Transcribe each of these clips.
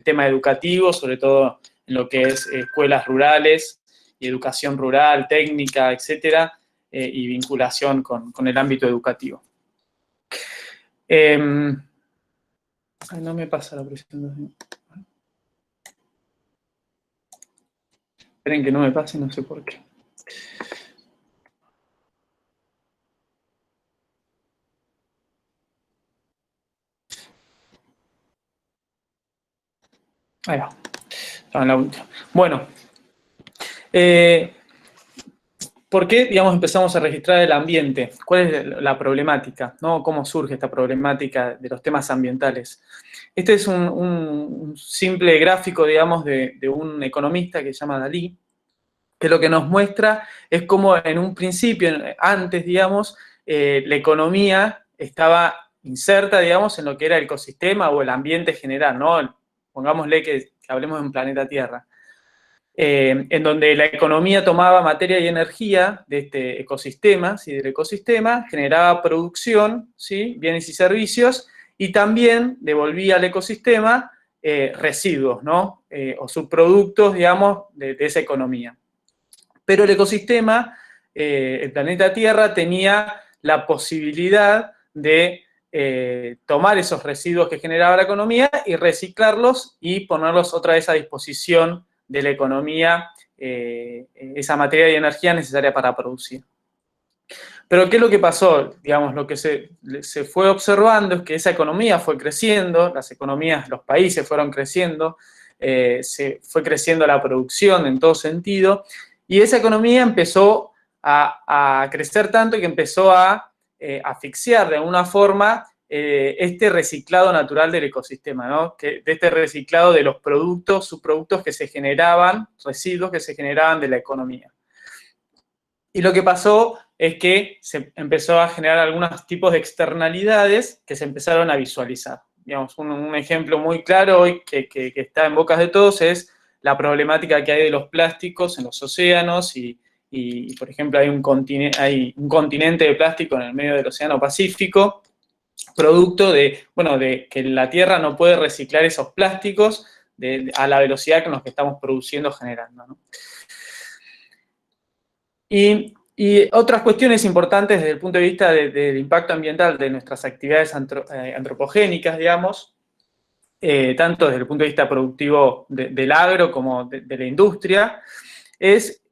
tema educativo, sobre todo en lo que es escuelas rurales y educación rural, técnica, etcétera, y vinculación con el ámbito educativo. No me pasa la presentación. Esperen que no me pase, no sé por qué. Ahí va. Estaba en la última. Bueno. ¿Por qué, digamos, empezamos a registrar el ambiente? ¿Cuál es la problemática, ¿no? ¿Cómo surge esta problemática de los temas ambientales? Este es un simple gráfico, digamos, de un economista que se llama Dalí, que lo que nos muestra es cómo en un principio, antes, digamos, la economía estaba inserta, digamos, en lo que era el ecosistema o el ambiente general, ¿no? Pongámosle que hablemos de un planeta Tierra. En donde la economía tomaba materia y energía de este ecosistema, ¿sí? Del ecosistema, generaba producción, ¿sí? Bienes y servicios, y también devolvía al ecosistema residuos, ¿no? O subproductos, digamos, de esa economía. Pero el ecosistema, el planeta Tierra, tenía la posibilidad de tomar esos residuos que generaba la economía y reciclarlos y ponerlos otra vez a disposición de la economía, esa materia y energía necesaria para producir. Pero ¿qué es lo que pasó? Digamos, lo que se fue observando es que esa economía fue creciendo, las economías, los países fueron creciendo, se fue creciendo la producción en todo sentido, y esa economía empezó a crecer tanto que empezó a asfixiar de alguna forma este reciclado natural del ecosistema, ¿no? De este reciclado de los productos, subproductos que se generaban, residuos que se generaban de la economía. Y lo que pasó es que se empezó a generar algunos tipos de externalidades que se empezaron a visualizar. Digamos, un ejemplo muy claro hoy que está en bocas de todos es la problemática que hay de los plásticos en los océanos y por ejemplo, hay un continente de plástico en el medio del Océano Pacífico, producto de, bueno, de que la Tierra no puede reciclar esos plásticos a la velocidad con la que estamos produciendo, generando, ¿no? Y otras cuestiones importantes desde el punto de vista del impacto ambiental de nuestras actividades antropogénicas, digamos, tanto desde el punto de vista productivo del agro como de la industria, es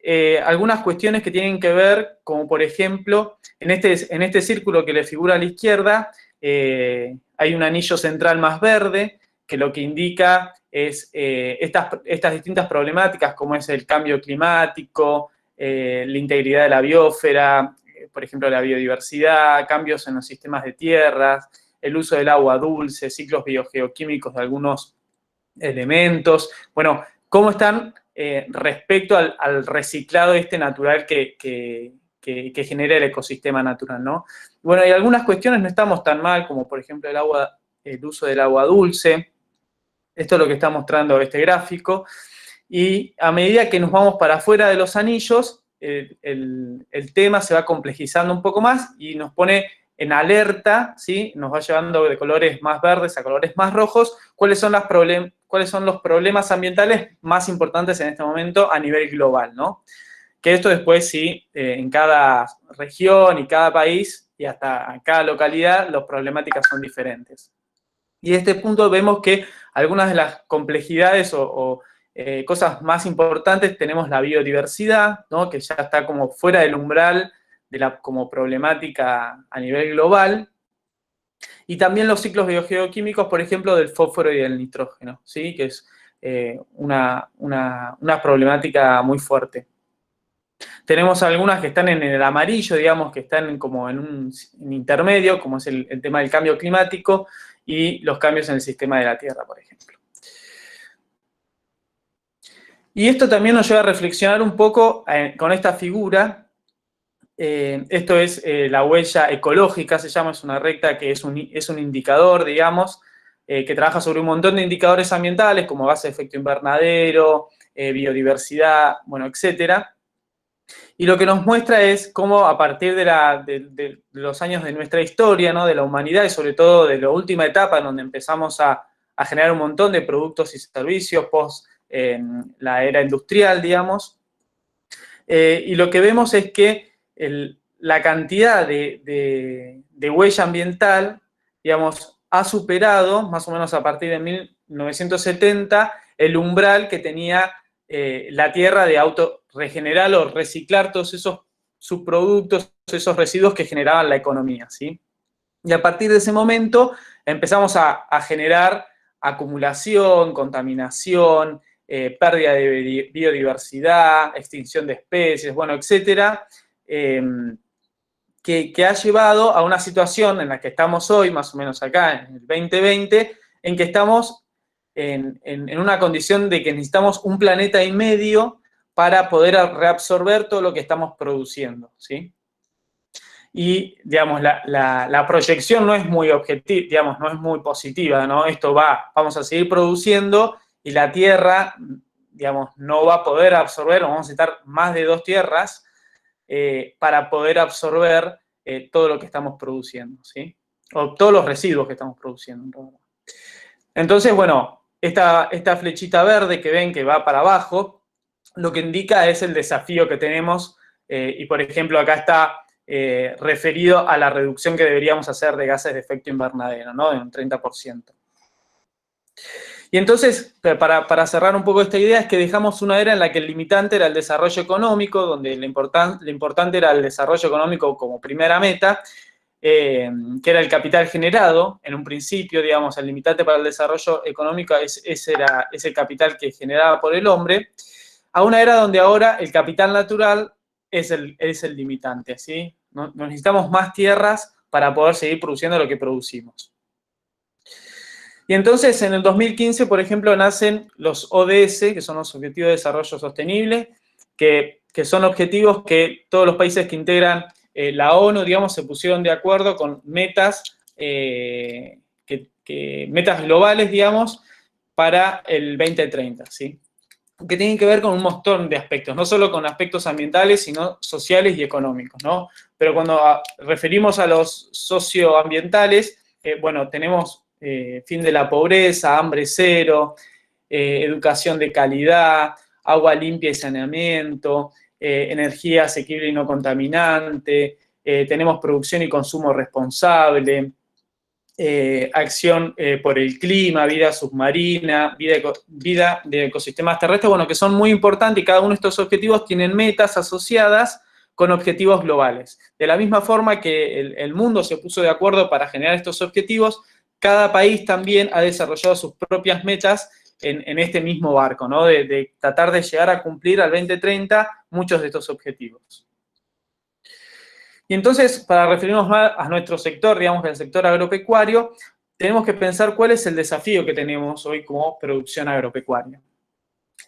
algunas cuestiones que tienen que ver, como por ejemplo, en este círculo que le figura a la izquierda, hay un anillo central más verde, que lo que indica es estas distintas problemáticas, como es el cambio climático, la integridad de la biosfera, por ejemplo, la biodiversidad, cambios en los sistemas de tierras, el uso del agua dulce, ciclos biogeoquímicos de algunos elementos. Bueno, ¿cómo están respecto al reciclado natural que genera el ecosistema natural, ¿no? Bueno, y algunas cuestiones no estamos tan mal, como por ejemplo el uso del agua dulce. Esto es lo que está mostrando este gráfico. Y a medida que nos vamos para afuera de los anillos, el tema se va complejizando un poco más y nos pone en alerta, ¿sí? Nos va llevando de colores más verdes a colores más rojos, cuáles son los problemas ambientales más importantes en este momento a nivel global, ¿no? Que esto después sí, en cada región y cada país y hasta en cada localidad, las problemáticas son diferentes. Y en este punto vemos que algunas de las complejidades o cosas más importantes tenemos la biodiversidad, ¿no? Que ya está como fuera del umbral como problemática a nivel global. Y también los ciclos biogeoquímicos, por ejemplo, del fósforo y del nitrógeno, ¿sí? Que es una problemática muy fuerte. Tenemos algunas que están en el amarillo, digamos, que están como en un intermedio, como es el tema del cambio climático y los cambios en el sistema de la Tierra, por ejemplo. Y esto también nos lleva a reflexionar un poco con esta figura. Esto es la huella ecológica, se llama, es una recta que es un indicador, digamos, que trabaja sobre un montón de indicadores ambientales, como base de efecto invernadero, biodiversidad, bueno, etcétera. Y lo que nos muestra es cómo a partir de los años de nuestra historia, ¿no? De la humanidad y sobre todo de la última etapa en donde empezamos a a generar un montón de productos y servicios post la era industrial, digamos. Y lo que vemos es que la cantidad de huella ambiental, digamos, ha superado, más o menos a partir de 1970, el umbral que tenía la Tierra de autorregenerar o reciclar todos esos subproductos, esos residuos que generaban la economía, ¿sí? Y a partir de ese momento empezamos a generar acumulación, contaminación, pérdida de biodiversidad, extinción de especies, bueno, etcétera, que ha llevado a una situación en la que estamos hoy, más o menos acá, en el 2020, en que estamos en una condición de que necesitamos un planeta y medio para poder reabsorber todo lo que estamos produciendo, ¿sí? Y, digamos, la proyección no es muy objetiva, digamos, no es muy positiva, ¿no? Esto vamos a seguir produciendo y la Tierra, digamos, no va a poder absorber, vamos a necesitar más de 2 tierras para poder absorber todo lo que estamos produciendo, ¿sí? O todos los residuos que estamos produciendo. Entonces, bueno, esta flechita verde que ven que va para abajo, lo que indica es el desafío que tenemos, y por ejemplo acá está referido a la reducción que deberíamos hacer de gases de efecto invernadero, ¿no? De un 30%. Y entonces, para cerrar un poco esta idea, es que dejamos una era en la que el limitante era el desarrollo económico, donde lo importante era el desarrollo económico como primera meta, que era el capital generado. En un principio, digamos, el limitante para el desarrollo económico era ese capital que generaba por el hombre, a una era donde ahora el capital natural es el limitante, ¿sí? Necesitamos más tierras para poder seguir produciendo lo que producimos. Y entonces, en el 2015, por ejemplo, nacen los ODS, que son los Objetivos de Desarrollo Sostenible, que son objetivos que todos los países que integran la ONU, digamos, se pusieron de acuerdo con metas, metas globales, digamos, para el 2030, ¿sí? Que tienen que ver con un montón de aspectos, no solo con aspectos ambientales, sino sociales y económicos, ¿no? Pero cuando referimos a los socioambientales, bueno, tenemos fin de la pobreza, hambre cero, educación de calidad, agua limpia y saneamiento, energía asequible y no contaminante, tenemos producción y consumo responsable, acción por el clima, vida submarina, vida de ecosistemas terrestres, bueno, que son muy importantes y cada uno de estos objetivos tienen metas asociadas con objetivos globales. De la misma forma que el mundo se puso de acuerdo para generar estos objetivos, cada país también ha desarrollado sus propias metas en este mismo barco, ¿no? De tratar de llegar a cumplir al 2030 muchos de estos objetivos. Y entonces, para referirnos más a nuestro sector, digamos, el sector agropecuario, tenemos que pensar cuál es el desafío que tenemos hoy como producción agropecuaria,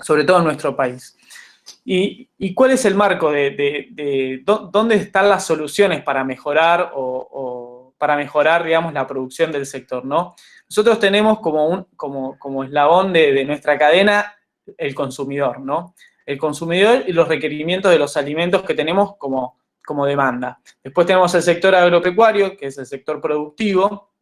sobre todo en nuestro país. Y cuál es el marco de dónde están las soluciones para mejorar para mejorar, digamos, la producción del sector, ¿no? Nosotros tenemos como eslabón de nuestra cadena el consumidor, ¿no? El consumidor y los requerimientos de los alimentos que tenemos como demanda. Después tenemos el sector agropecuario, que es el sector productivo,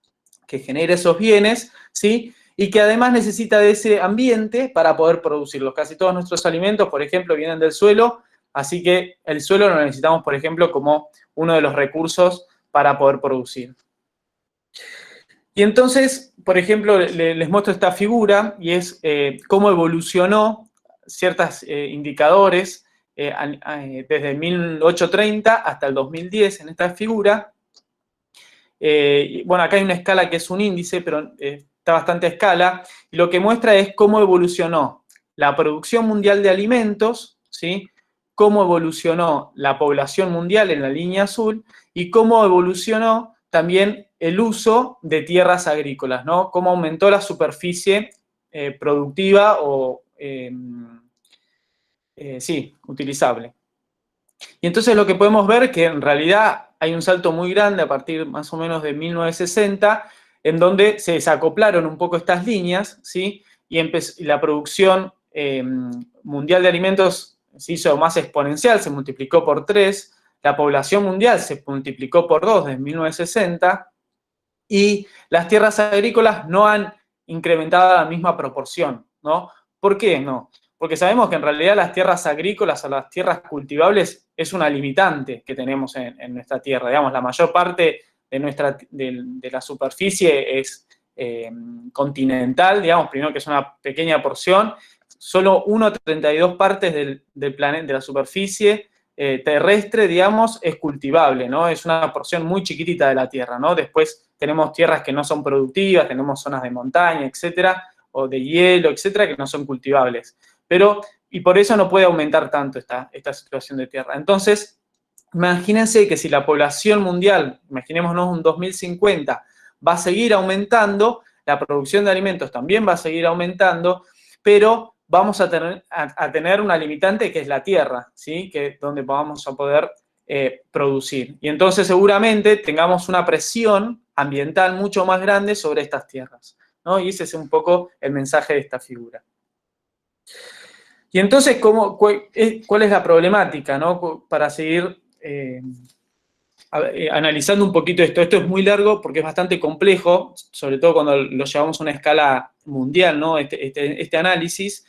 que genera esos bienes, ¿sí? Y que además necesita de ese ambiente para poder producirlos. Casi todos nuestros alimentos, por ejemplo, vienen del suelo, así que el suelo lo necesitamos, por ejemplo, como uno de los recursos para poder producir. Y entonces, por ejemplo, les muestro esta figura, y es cómo evolucionó ciertos indicadores desde 1830 hasta el 2010 en esta figura. Bueno, acá hay una escala que es un índice, pero está bastante a escala, y lo que muestra es cómo evolucionó la producción mundial de alimentos, ¿sí? Cómo evolucionó la población mundial en la línea azul, y cómo evolucionó también el uso de tierras agrícolas, ¿no? Cómo aumentó la superficie productiva o, sí, utilizable. Y entonces lo que podemos ver es que en realidad hay un salto muy grande a partir más o menos de 1960, en donde se desacoplaron un poco estas líneas, ¿sí? Y la producción mundial de alimentos se hizo más exponencial, se multiplicó por 3, la población mundial se multiplicó por 2 desde 1960, y las tierras agrícolas no han incrementada a la misma proporción, ¿no? ¿Por qué no? Porque sabemos que en realidad las tierras agrícolas o las tierras cultivables es una limitante que tenemos en nuestra tierra. Digamos, la mayor parte de la superficie es continental, digamos, primero que es una pequeña porción, solo 1,32 partes del planeta, de la superficie terrestre, digamos, es cultivable, ¿no? Es una porción muy chiquitita de la tierra, ¿no? Después tenemos tierras que no son productivas, tenemos zonas de montaña, etcétera, o de hielo, etcétera, que no son cultivables. Pero, y por eso no puede aumentar tanto esta situación de tierra. Entonces, imagínense que si la población mundial, imaginémonos un 2050, va a seguir aumentando, la producción de alimentos también va a seguir aumentando, pero vamos a tener una limitante que es la tierra, ¿sí? Que es donde vamos a poder producir. Y entonces seguramente tengamos una presión ambiental mucho más grande sobre estas tierras, ¿no? Y ese es un poco el mensaje de esta figura. Y entonces, ¿cuál es la problemática, ¿no? Para seguir analizando un poquito esto. Esto es muy largo porque es bastante complejo, sobre todo cuando lo llevamos a una escala mundial, ¿no? Este análisis,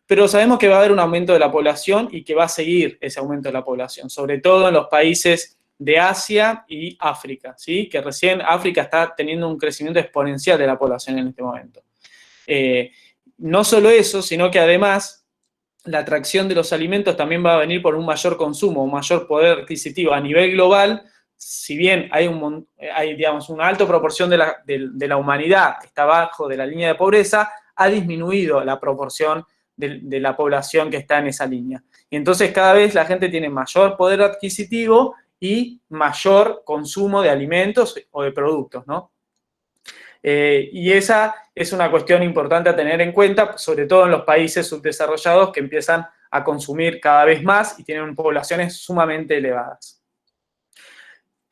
pero sabemos que va a haber un aumento de la población y que va a seguir ese aumento de la población, sobre todo en los países de Asia y África, ¿sí? Que recién África está teniendo un crecimiento exponencial de la población en este momento. No solo eso, sino que además la atracción de los alimentos también va a venir por un mayor consumo, un mayor poder adquisitivo a nivel global. Si bien hay digamos, una alta proporción de la humanidad que está abajo de la línea de pobreza, ha disminuido la proporción de la población que está en esa línea. Y entonces cada vez la gente tiene mayor poder adquisitivo y mayor consumo de alimentos o de productos, ¿no? Y esa es una cuestión importante a tener en cuenta, sobre todo en los países subdesarrollados que empiezan a consumir cada vez más y tienen poblaciones sumamente elevadas.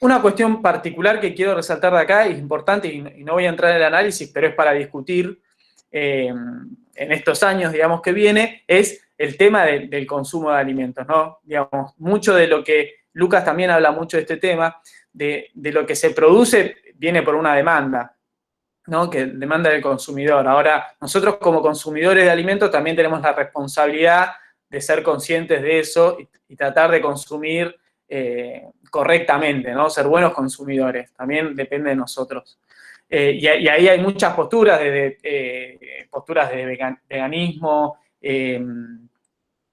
Una cuestión particular que quiero resaltar de acá, es importante y no voy a entrar en el análisis, pero es para discutir en estos años, digamos, que viene, es el tema del consumo de alimentos, ¿no? Digamos, mucho de lo que, Lucas también habla mucho de este tema, de lo que se produce viene por una demanda, ¿no? Que demanda del consumidor. Ahora, nosotros como consumidores de alimentos también tenemos la responsabilidad de ser conscientes de eso y tratar de consumir correctamente, ¿no? Ser buenos consumidores, también depende de nosotros. Y ahí hay muchas posturas, posturas de veganismo,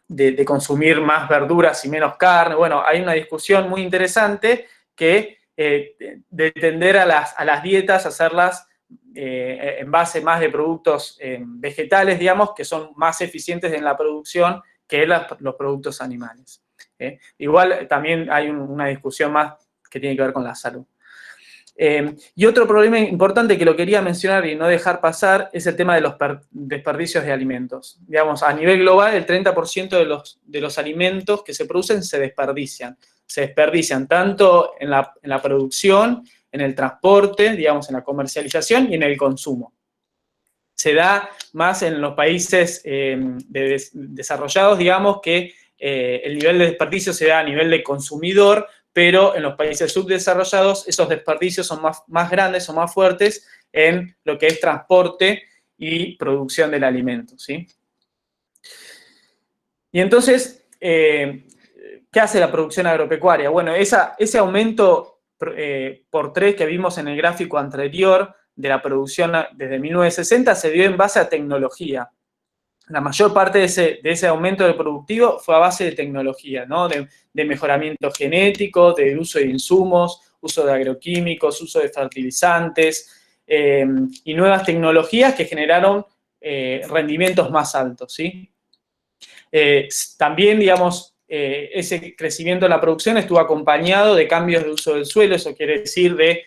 de consumir más verduras y menos carne. Bueno, hay una discusión muy interesante que de tender a las dietas, hacerlas en base más de productos vegetales, digamos, que son más eficientes en la producción que los productos animales. Igual también hay una discusión más que tiene que ver con la salud. Y otro problema importante que lo quería mencionar y no dejar pasar es el tema de los desperdicios de alimentos. Digamos, a nivel global, el 30% de los alimentos que se producen se desperdician. Se desperdician tanto en la producción, en el transporte, digamos, en la comercialización y en el consumo. Se da más en los países desarrollados, digamos, que el nivel de desperdicio se da a nivel de consumidor, pero en los países subdesarrollados esos desperdicios son más grandes o más fuertes en lo que es transporte y producción del alimento, ¿sí? Y entonces, ¿qué hace la producción agropecuaria? Bueno, ese aumento por 3 que vimos en el gráfico anterior de la producción desde 1960 se dio en base a tecnología. La mayor parte de ese aumento del productivo fue a base de tecnología, ¿no? De mejoramiento genético, de uso de insumos, uso de agroquímicos, uso de fertilizantes y nuevas tecnologías que generaron rendimientos más altos, ¿sí? También, digamos, ese crecimiento de la producción estuvo acompañado de cambios de uso del suelo, eso quiere decir de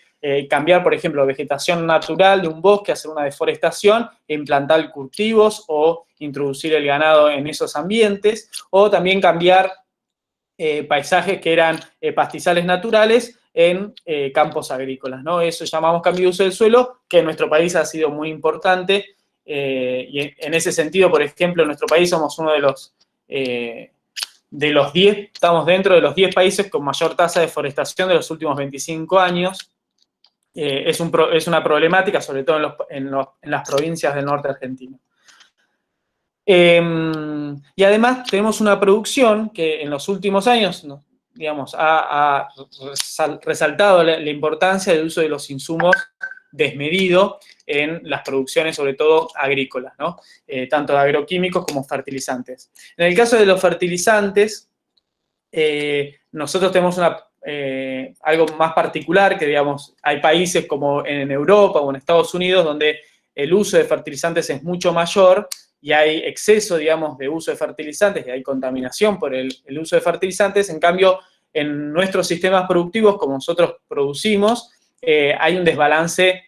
cambiar, por ejemplo, vegetación natural de un bosque, hacer una deforestación, e implantar cultivos o introducir el ganado en esos ambientes, o también cambiar paisajes que eran pastizales naturales en campos agrícolas, ¿no? Eso llamamos cambio de uso del suelo, que en nuestro país ha sido muy importante, y en ese sentido, por ejemplo, en nuestro país somos uno de los 10, estamos dentro de los 10 países con mayor tasa de deforestación de los últimos 25 años, es una problemática, sobre todo en las provincias del norte argentino. Y además tenemos una producción que en los últimos años, ¿no?, digamos, ha resaltado la importancia del uso de los insumos desmedido en las producciones, sobre todo agrícolas, ¿no? Tanto de agroquímicos como fertilizantes. En el caso de los fertilizantes, nosotros tenemos algo más particular, que digamos, hay países como en Europa o en Estados Unidos donde el uso de fertilizantes es mucho mayor y hay exceso, digamos, de uso de fertilizantes y hay contaminación por el uso de fertilizantes. En cambio, en nuestros sistemas productivos, como nosotros producimos, hay un desbalance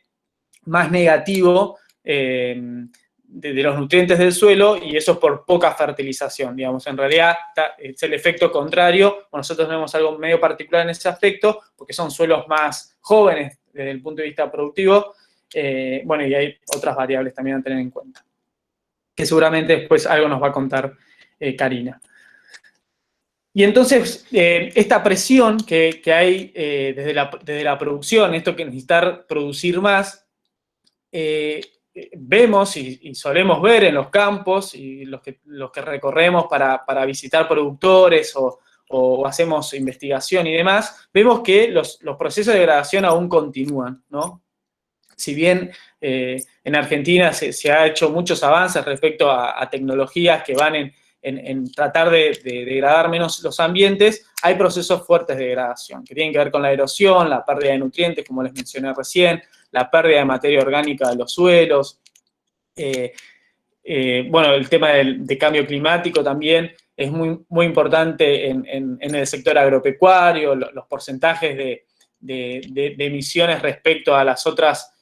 más negativo de los nutrientes del suelo, y eso es por poca fertilización, digamos. En realidad es el efecto contrario. Nosotros tenemos algo medio particular en ese aspecto, porque son suelos más jóvenes desde el punto de vista productivo. Bueno, y hay otras variables también a tener en cuenta, que seguramente después algo nos va a contar Karina. Y entonces, esta presión que hay desde la producción, esto que necesitar producir más, vemos y solemos ver en los campos, y los que recorremos para visitar productores o hacemos investigación y demás, vemos que los procesos de degradación aún continúan, ¿no? Si bien en Argentina se ha hecho muchos avances respecto a tecnologías que van en tratar de degradar menos los ambientes, hay procesos fuertes de degradación, que tienen que ver con la erosión, la pérdida de nutrientes, como les mencioné recién, la pérdida de materia orgánica de los suelos. Bueno, el tema de cambio climático también es muy importante en el sector agropecuario. Los porcentajes de emisiones respecto a las otras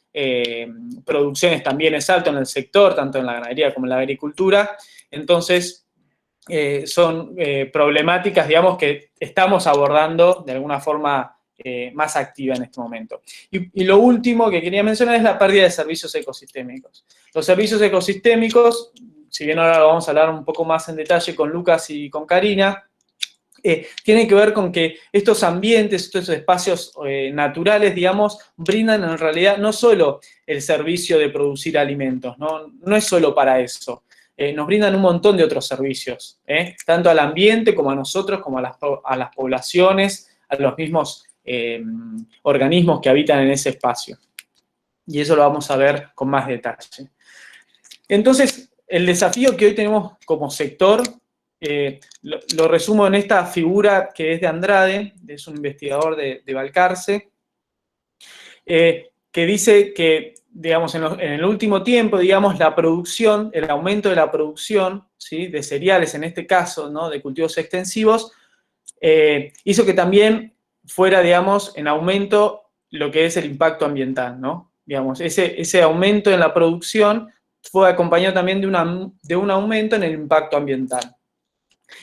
producciones también es alto en el sector, tanto en la ganadería como en la agricultura. Entonces, son problemáticas, digamos, que estamos abordando de alguna forma más activa en este momento. Y lo último que quería mencionar es la pérdida de servicios ecosistémicos. Los servicios ecosistémicos, si bien ahora lo vamos a hablar un poco más en detalle con Lucas y con Karina, tienen que ver con que estos ambientes, estos espacios naturales, digamos, brindan en realidad no solo el servicio de producir alimentos, no es solo para eso. Nos brindan un montón de otros servicios, tanto al ambiente como a nosotros, como a las poblaciones, a los mismos organismos que habitan en ese espacio. Y eso lo vamos a ver con más detalle. Entonces, el desafío que hoy tenemos como sector, lo resumo en esta figura que es de Andrade, es un investigador de Balcarce, que dice que, digamos, en el último tiempo, digamos, la producción, el aumento de la producción, ¿sí?, de cereales, en este caso, ¿no?, de cultivos extensivos, hizo que también fuera, digamos, en aumento lo que es el impacto ambiental, ¿no? Digamos, ese aumento en la producción fue acompañado también de un aumento en el impacto ambiental.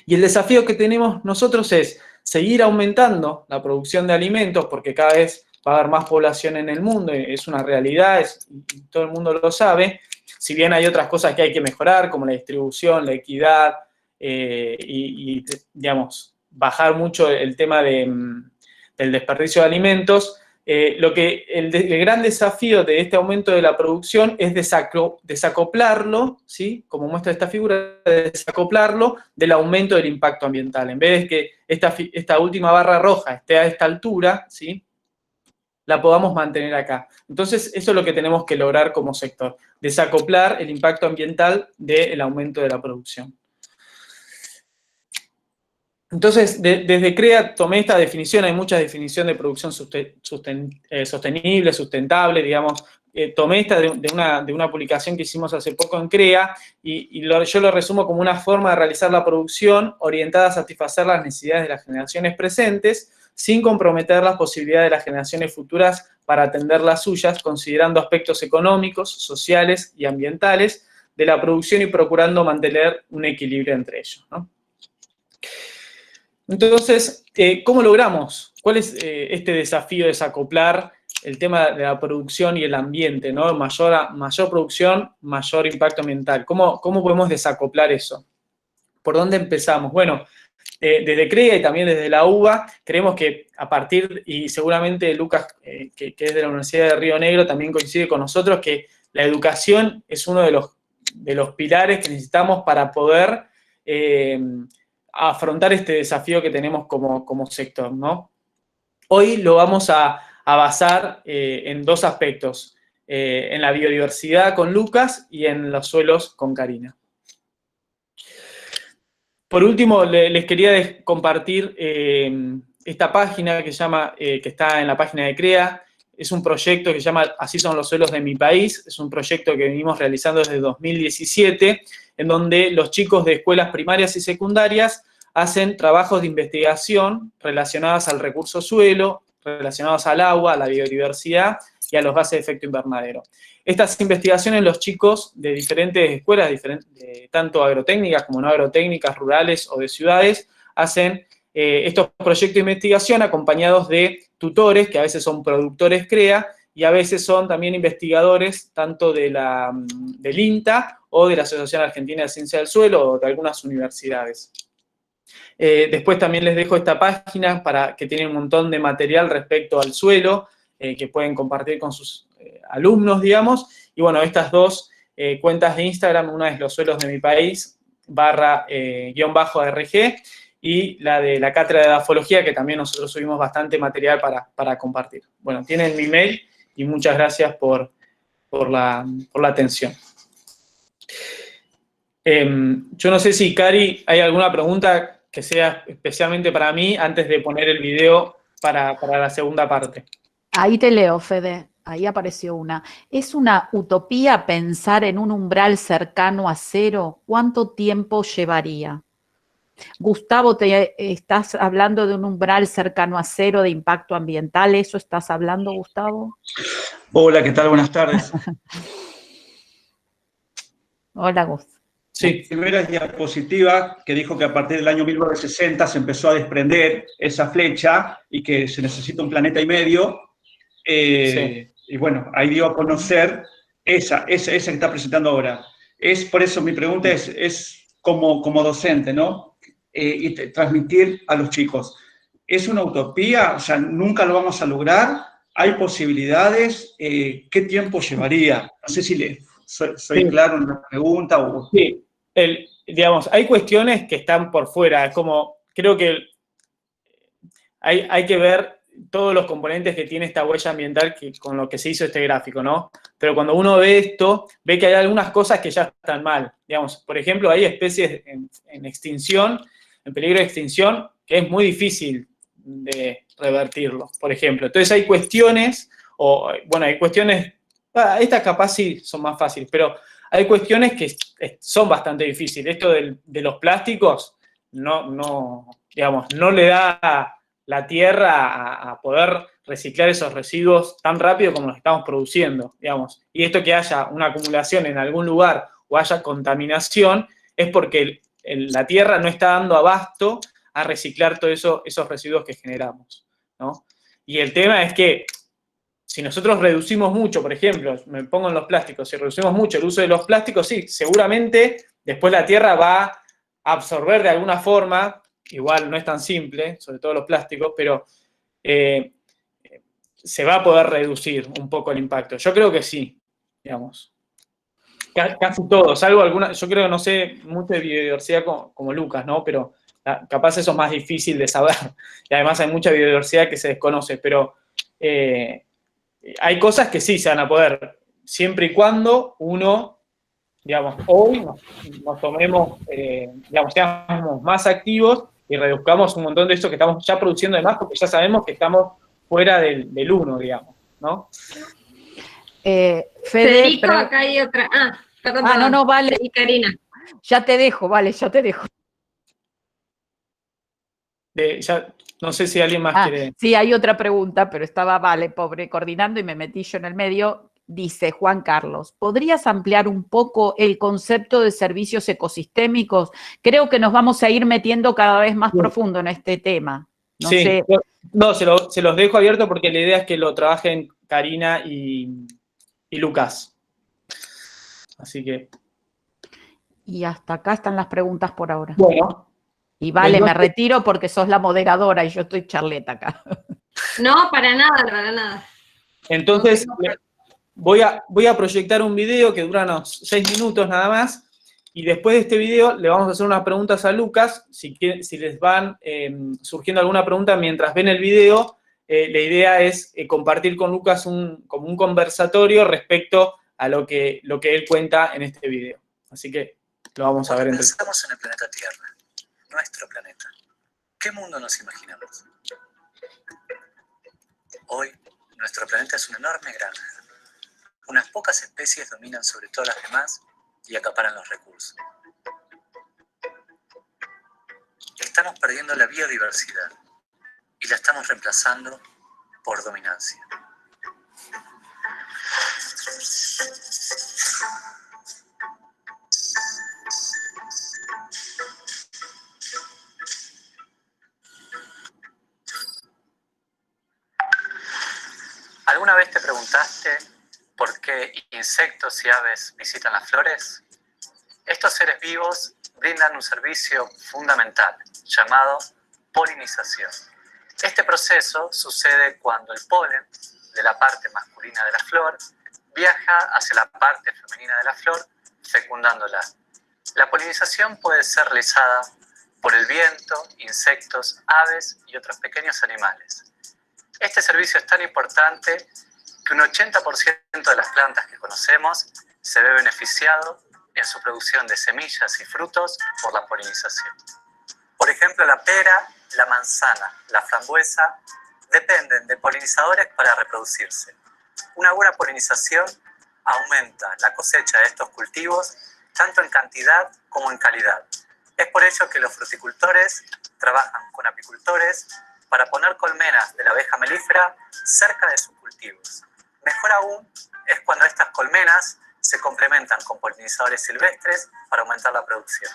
Y el desafío que tenemos nosotros es seguir aumentando la producción de alimentos, porque cada vez va a haber más población en el mundo, es una realidad, y todo el mundo lo sabe. Si bien hay otras cosas que hay que mejorar, como la distribución, la equidad, digamos, bajar mucho el tema del desperdicio de alimentos, el gran desafío de este aumento de la producción es desacoplarlo, ¿sí?, como muestra esta figura, desacoplarlo del aumento del impacto ambiental. En vez de que esta última barra roja esté a esta altura, ¿sí?, la podamos mantener acá. Entonces, eso es lo que tenemos que lograr como sector, desacoplar el impacto ambiental del aumento de la producción. Entonces, desde CREA tomé esta definición, hay muchas definiciones de producción sostenible, sustentable, digamos. Tomé esta de una publicación que hicimos hace poco en CREA, y yo lo resumo como una forma de realizar la producción orientada a satisfacer las necesidades de las generaciones presentes, sin comprometer las posibilidades de las generaciones futuras para atender las suyas, considerando aspectos económicos, sociales y ambientales de la producción y procurando mantener un equilibrio entre ellos, ¿no? Entonces, ¿cómo logramos? ¿Cuál es este desafío de desacoplar el tema de la producción y el ambiente, ¿no? Mayor producción, mayor impacto ambiental. ¿Cómo podemos desacoplar eso? ¿Por dónde empezamos? Bueno, desde CREA y también desde la UBA, creemos que a partir, y seguramente Lucas, que es de la Universidad de Río Negro, también coincide con nosotros, que la educación es uno de los pilares que necesitamos para poder afrontar este desafío que tenemos como sector, ¿no? Hoy lo vamos a basar en dos aspectos, en la biodiversidad con Lucas y en los suelos con Karina. Por último, les quería compartir esta página que está en la página de CREA. Es un proyecto que se llama Así son los suelos de mi país. Es un proyecto que venimos realizando desde 2017, en donde los chicos de escuelas primarias y secundarias hacen trabajos de investigación relacionados al recurso suelo, relacionados al agua, a la biodiversidad y a los gases de efecto invernadero. Estas investigaciones los chicos de diferentes escuelas, tanto agrotécnicas como no agrotécnicas, rurales o de ciudades, hacen estos proyectos de investigación acompañados de tutores, que a veces son productores CREA, y a veces son también investigadores tanto del INTA o de la Asociación Argentina de Ciencia del Suelo o de algunas universidades. Después también les dejo esta página que tiene un montón de material respecto al suelo, que pueden compartir con sus alumnos, digamos. Y bueno, estas dos cuentas de Instagram, una es Los Suelos de mi País, _RG, y la de la Cátedra de Edafología, que también nosotros subimos bastante material para compartir. Bueno, tienen mi mail y muchas gracias por la atención. Yo no sé si, Cari, hay alguna pregunta que sea especialmente para mí antes de poner el video para la segunda parte. Ahí te leo, Fede. Ahí apareció una. ¿Es una utopía pensar en un umbral cercano a cero? ¿Cuánto tiempo llevaría? Gustavo, ¿estás hablando de un umbral cercano a cero de impacto ambiental? ¿Eso estás hablando, Gustavo? Hola, ¿qué tal? Buenas tardes. Hola, Gustavo. Sí, primera diapositiva que dijo que a partir del año 1960 se empezó a desprender esa flecha y que se necesita un planeta y medio. Sí. Y bueno, ahí dio a conocer esa que está presentando ahora. Por eso mi pregunta es como docente, ¿no? Y transmitir a los chicos. ¿Es una utopía? O sea, ¿nunca lo vamos a lograr? ¿Hay posibilidades? ¿Qué tiempo llevaría? No sé si soy claro en la pregunta o... Sí. Digamos, hay cuestiones que están por fuera, es como, creo que hay que ver todos los componentes que tiene esta huella ambiental con lo que se hizo este gráfico, ¿no? Pero cuando uno ve esto, ve que hay algunas cosas que ya están mal. Digamos, por ejemplo, hay especies en extinción, en peligro de extinción, que es muy difícil de revertirlo, por ejemplo. Entonces hay cuestiones, estas capaz sí son más fáciles, pero hay cuestiones que son bastante difíciles. Esto de los plásticos no le da la tierra a poder reciclar esos residuos tan rápido como los estamos produciendo, digamos. Y esto que haya una acumulación en algún lugar o haya contaminación es porque la tierra no está dando abasto a reciclar todos esos residuos que generamos, ¿no? Y el tema es que si nosotros reducimos mucho, por ejemplo, me pongo en los plásticos, si reducimos mucho el uso de los plásticos, sí, seguramente después la tierra va a absorber de alguna forma, igual no es tan simple, sobre todo los plásticos, pero se va a poder reducir un poco el impacto. Yo creo que sí, digamos. Casi todo, salvo algunas, yo creo que no sé mucho de biodiversidad como Lucas, ¿no? Pero capaz eso es más difícil de saber. Y además hay mucha biodiversidad que se desconoce, pero hay cosas que sí se van a poder, siempre y cuando uno, digamos, hoy nos tomemos, seamos más activos y reduzcamos un montón de esto que estamos ya produciendo de más, porque ya sabemos que estamos fuera del uno, digamos, ¿no? Federico, acá hay otra. Perdón. No, vale. Y Karina. Ya te dejo, vale, ya te dejo. No sé si alguien más quiere... Sí, hay otra pregunta, pero estaba, pobre, coordinando y me metí yo en el medio. Dice Juan Carlos, ¿podrías ampliar un poco el concepto de servicios ecosistémicos? Creo que nos vamos a ir metiendo cada vez más profundo en este tema. No sé. Se los dejo abierto porque la idea es que lo trabajen Karina y Lucas. Así que... Y hasta acá están las preguntas por ahora. Bueno. Y vale, me retiro porque sos la moderadora y yo estoy charleta acá. No, para nada, para nada. Entonces, voy a proyectar un video que dura unos 6 minutos nada más, y después de este video le vamos a hacer unas preguntas a Lucas. Si les van surgiendo alguna pregunta mientras ven el video, la idea es compartir con Lucas como un conversatorio respecto a lo que él cuenta en este video. Así que lo vamos a ver entre todos. Pensamos en el planeta Tierra, nuestro planeta. ¿Qué mundo nos imaginamos? Hoy, nuestro planeta es una enorme granja. Unas pocas especies dominan sobre todas las demás y acaparan los recursos. Estamos perdiendo la biodiversidad y la estamos reemplazando por dominancia. ¿Alguna vez te preguntaste por qué insectos y aves visitan las flores? Estos seres vivos brindan un servicio fundamental llamado polinización. Este proceso sucede cuando el polen de la parte masculina de la flor viaja hacia la parte femenina de la flor, fecundándola. La polinización puede ser realizada por el viento, insectos, aves y otros pequeños animales. Este servicio es tan importante que un 80% de las plantas que conocemos se ve beneficiado en su producción de semillas y frutos por la polinización. Por ejemplo, la pera, la manzana, la frambuesa dependen de polinizadores para reproducirse. Una buena polinización aumenta la cosecha de estos cultivos tanto en cantidad como en calidad. Es por ello que los fruticultores trabajan con apicultores para poner colmenas de la abeja melífera cerca de sus cultivos. Mejor aún es cuando estas colmenas se complementan con polinizadores silvestres para aumentar la producción.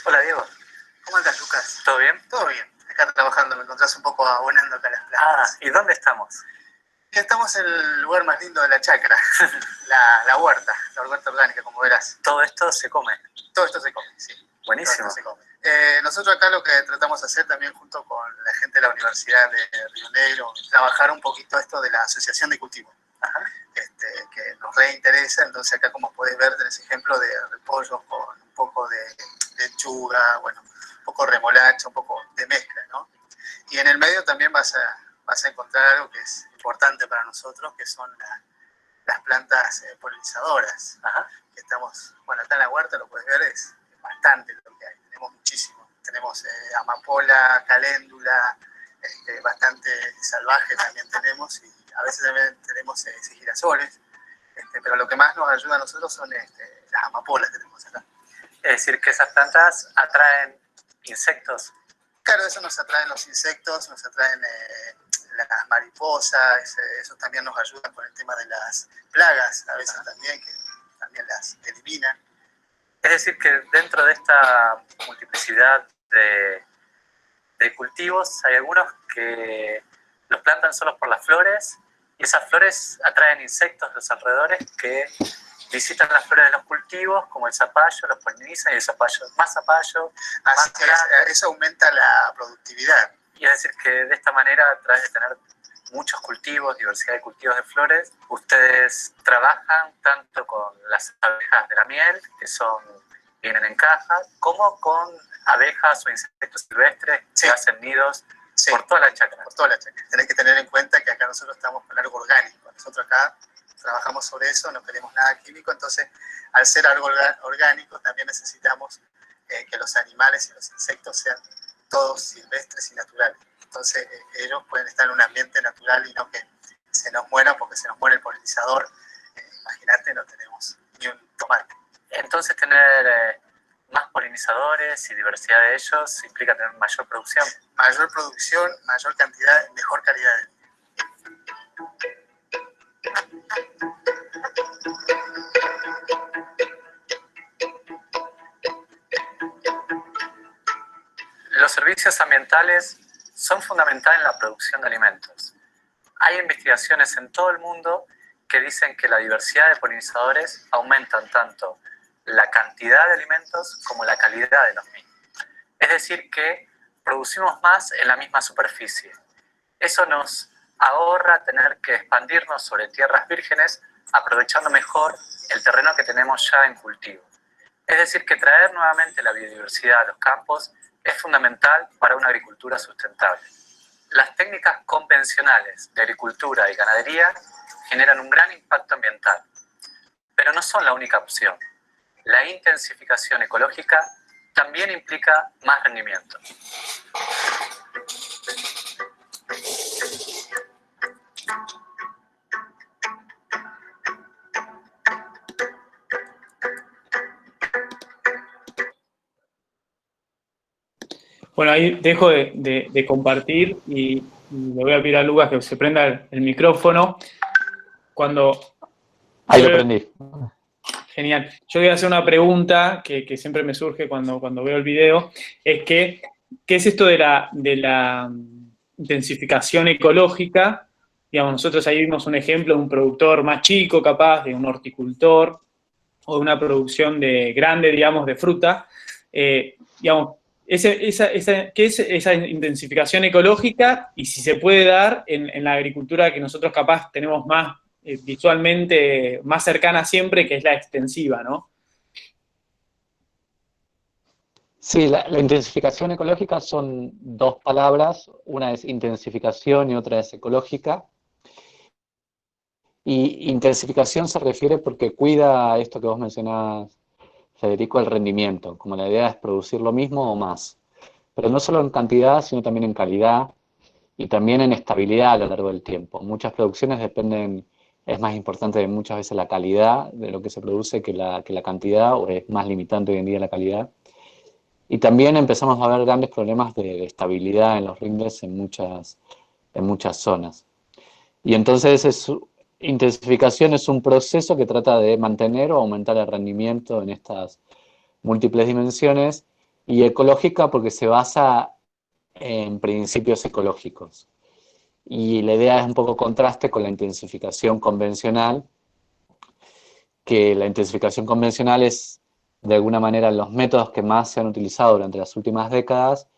Hola, Diego. ¿Cómo andas, Lucas? ¿Todo bien? Todo bien. Acá trabajando, me encontrás un poco abonando acá las plantas. ¿Y dónde estamos? Y estamos en el lugar más lindo de la chacra, la huerta orgánica, como verás. ¿Todo esto se come? Todo esto se come, sí. Buenísimo. Se come. Nosotros acá lo que tratamos de hacer también junto con la gente de la Universidad de Río Negro, trabajar un poquito esto de la asociación de cultivo, que nos reinteresa. Entonces acá, como podés ver, tenés ejemplo de repollos con un poco de lechuga, bueno, un poco de remolacha, un poco de mezcla, ¿no? Y en el medio también vas a encontrar algo que es importante para nosotros, que son las plantas polinizadoras. Que estamos, bueno, acá en la huerta, lo puedes ver, es bastante lo que hay, tenemos muchísimo. Tenemos amapola, caléndula, bastante salvaje también tenemos, y a veces también tenemos girasoles, pero lo que más nos ayuda a nosotros son las amapolas que tenemos acá. Es decir, que esas plantas atraen insectos. Claro, eso nos atraen los insectos, nos atraen las mariposas, eso también nos ayuda con el tema de las plagas, a veces también, que también las eliminan. Es decir, que dentro de esta multiplicidad de cultivos hay algunos que los plantan solo por las flores, y esas flores atraen insectos de los alrededores que visitan las flores de los cultivos, como el zapallo, los polinizan, y el zapallo, más zapallo, más grande. Eso aumenta la productividad. Y es decir, que de esta manera, a través de tener muchos cultivos, diversidad de cultivos de flores, ustedes trabajan tanto con las abejas de la miel, que vienen en cajas, como con abejas o insectos silvestres que hacen nidos por toda la chacra. Por toda la chacra. Tenés que tener en cuenta que acá nosotros estamos con algo orgánico. Nosotros acá trabajamos sobre eso, no queremos nada químico, entonces al ser algo orgánico también necesitamos que los animales y los insectos sean todos silvestres y naturales. Entonces ellos pueden estar en un ambiente natural y no que se nos mueran porque se nos muere el polinizador. Imagínate, no tenemos ni un tomate. Entonces tener más polinizadores y diversidad de ellos implica tener mayor producción. Mayor producción, mayor cantidad y mejor calidad de vida. servicios ambientales son fundamentales en la producción de alimentos. Hay investigaciones en todo el mundo que dicen que la diversidad de polinizadores aumentan tanto la cantidad de alimentos como la calidad de los mismos. Es decir, que producimos más en la misma superficie. Eso nos ahorra tener que expandirnos sobre tierras vírgenes, aprovechando mejor el terreno que tenemos ya en cultivo. Es decir, que traer nuevamente la biodiversidad a los campos es fundamental para una agricultura sustentable. Las técnicas convencionales de agricultura y ganadería generan un gran impacto ambiental, pero no son la única opción. La intensificación ecológica también implica más rendimiento. Bueno, ahí dejo de compartir y le voy a pedir a Lucas que se prenda el micrófono. Ahí lo prendí. Genial. Yo voy a hacer una pregunta que siempre me surge cuando veo el video, es que, ¿qué es esto de la intensificación ecológica? Digamos, nosotros ahí vimos un ejemplo de un productor más chico, capaz, de un horticultor, o de una producción grande, digamos, de fruta. Digamos, ¿qué es esa intensificación ecológica? Y si se puede dar en la agricultura que nosotros capaz tenemos más visualmente más cercana siempre, que es la extensiva, ¿no? Sí, la intensificación ecológica son dos palabras, una es intensificación y otra es ecológica. Y intensificación se refiere porque cuida a esto que vos mencionabas, Federico, el rendimiento, como la idea es producir lo mismo o más, pero no solo en cantidad, sino también en calidad y también en estabilidad a lo largo del tiempo. Muchas producciones dependen, es más importante muchas veces la calidad de lo que se produce que la cantidad, o es más limitante hoy en día la calidad. Y también empezamos a ver grandes problemas de estabilidad en los rindes en muchas zonas. Y entonces intensificación es un proceso que trata de mantener o aumentar el rendimiento en estas múltiples dimensiones, y ecológica porque se basa en principios ecológicos. Y la idea es un poco contraste con la intensificación convencional, que la intensificación convencional es de alguna manera los métodos que más se han utilizado durante las últimas décadas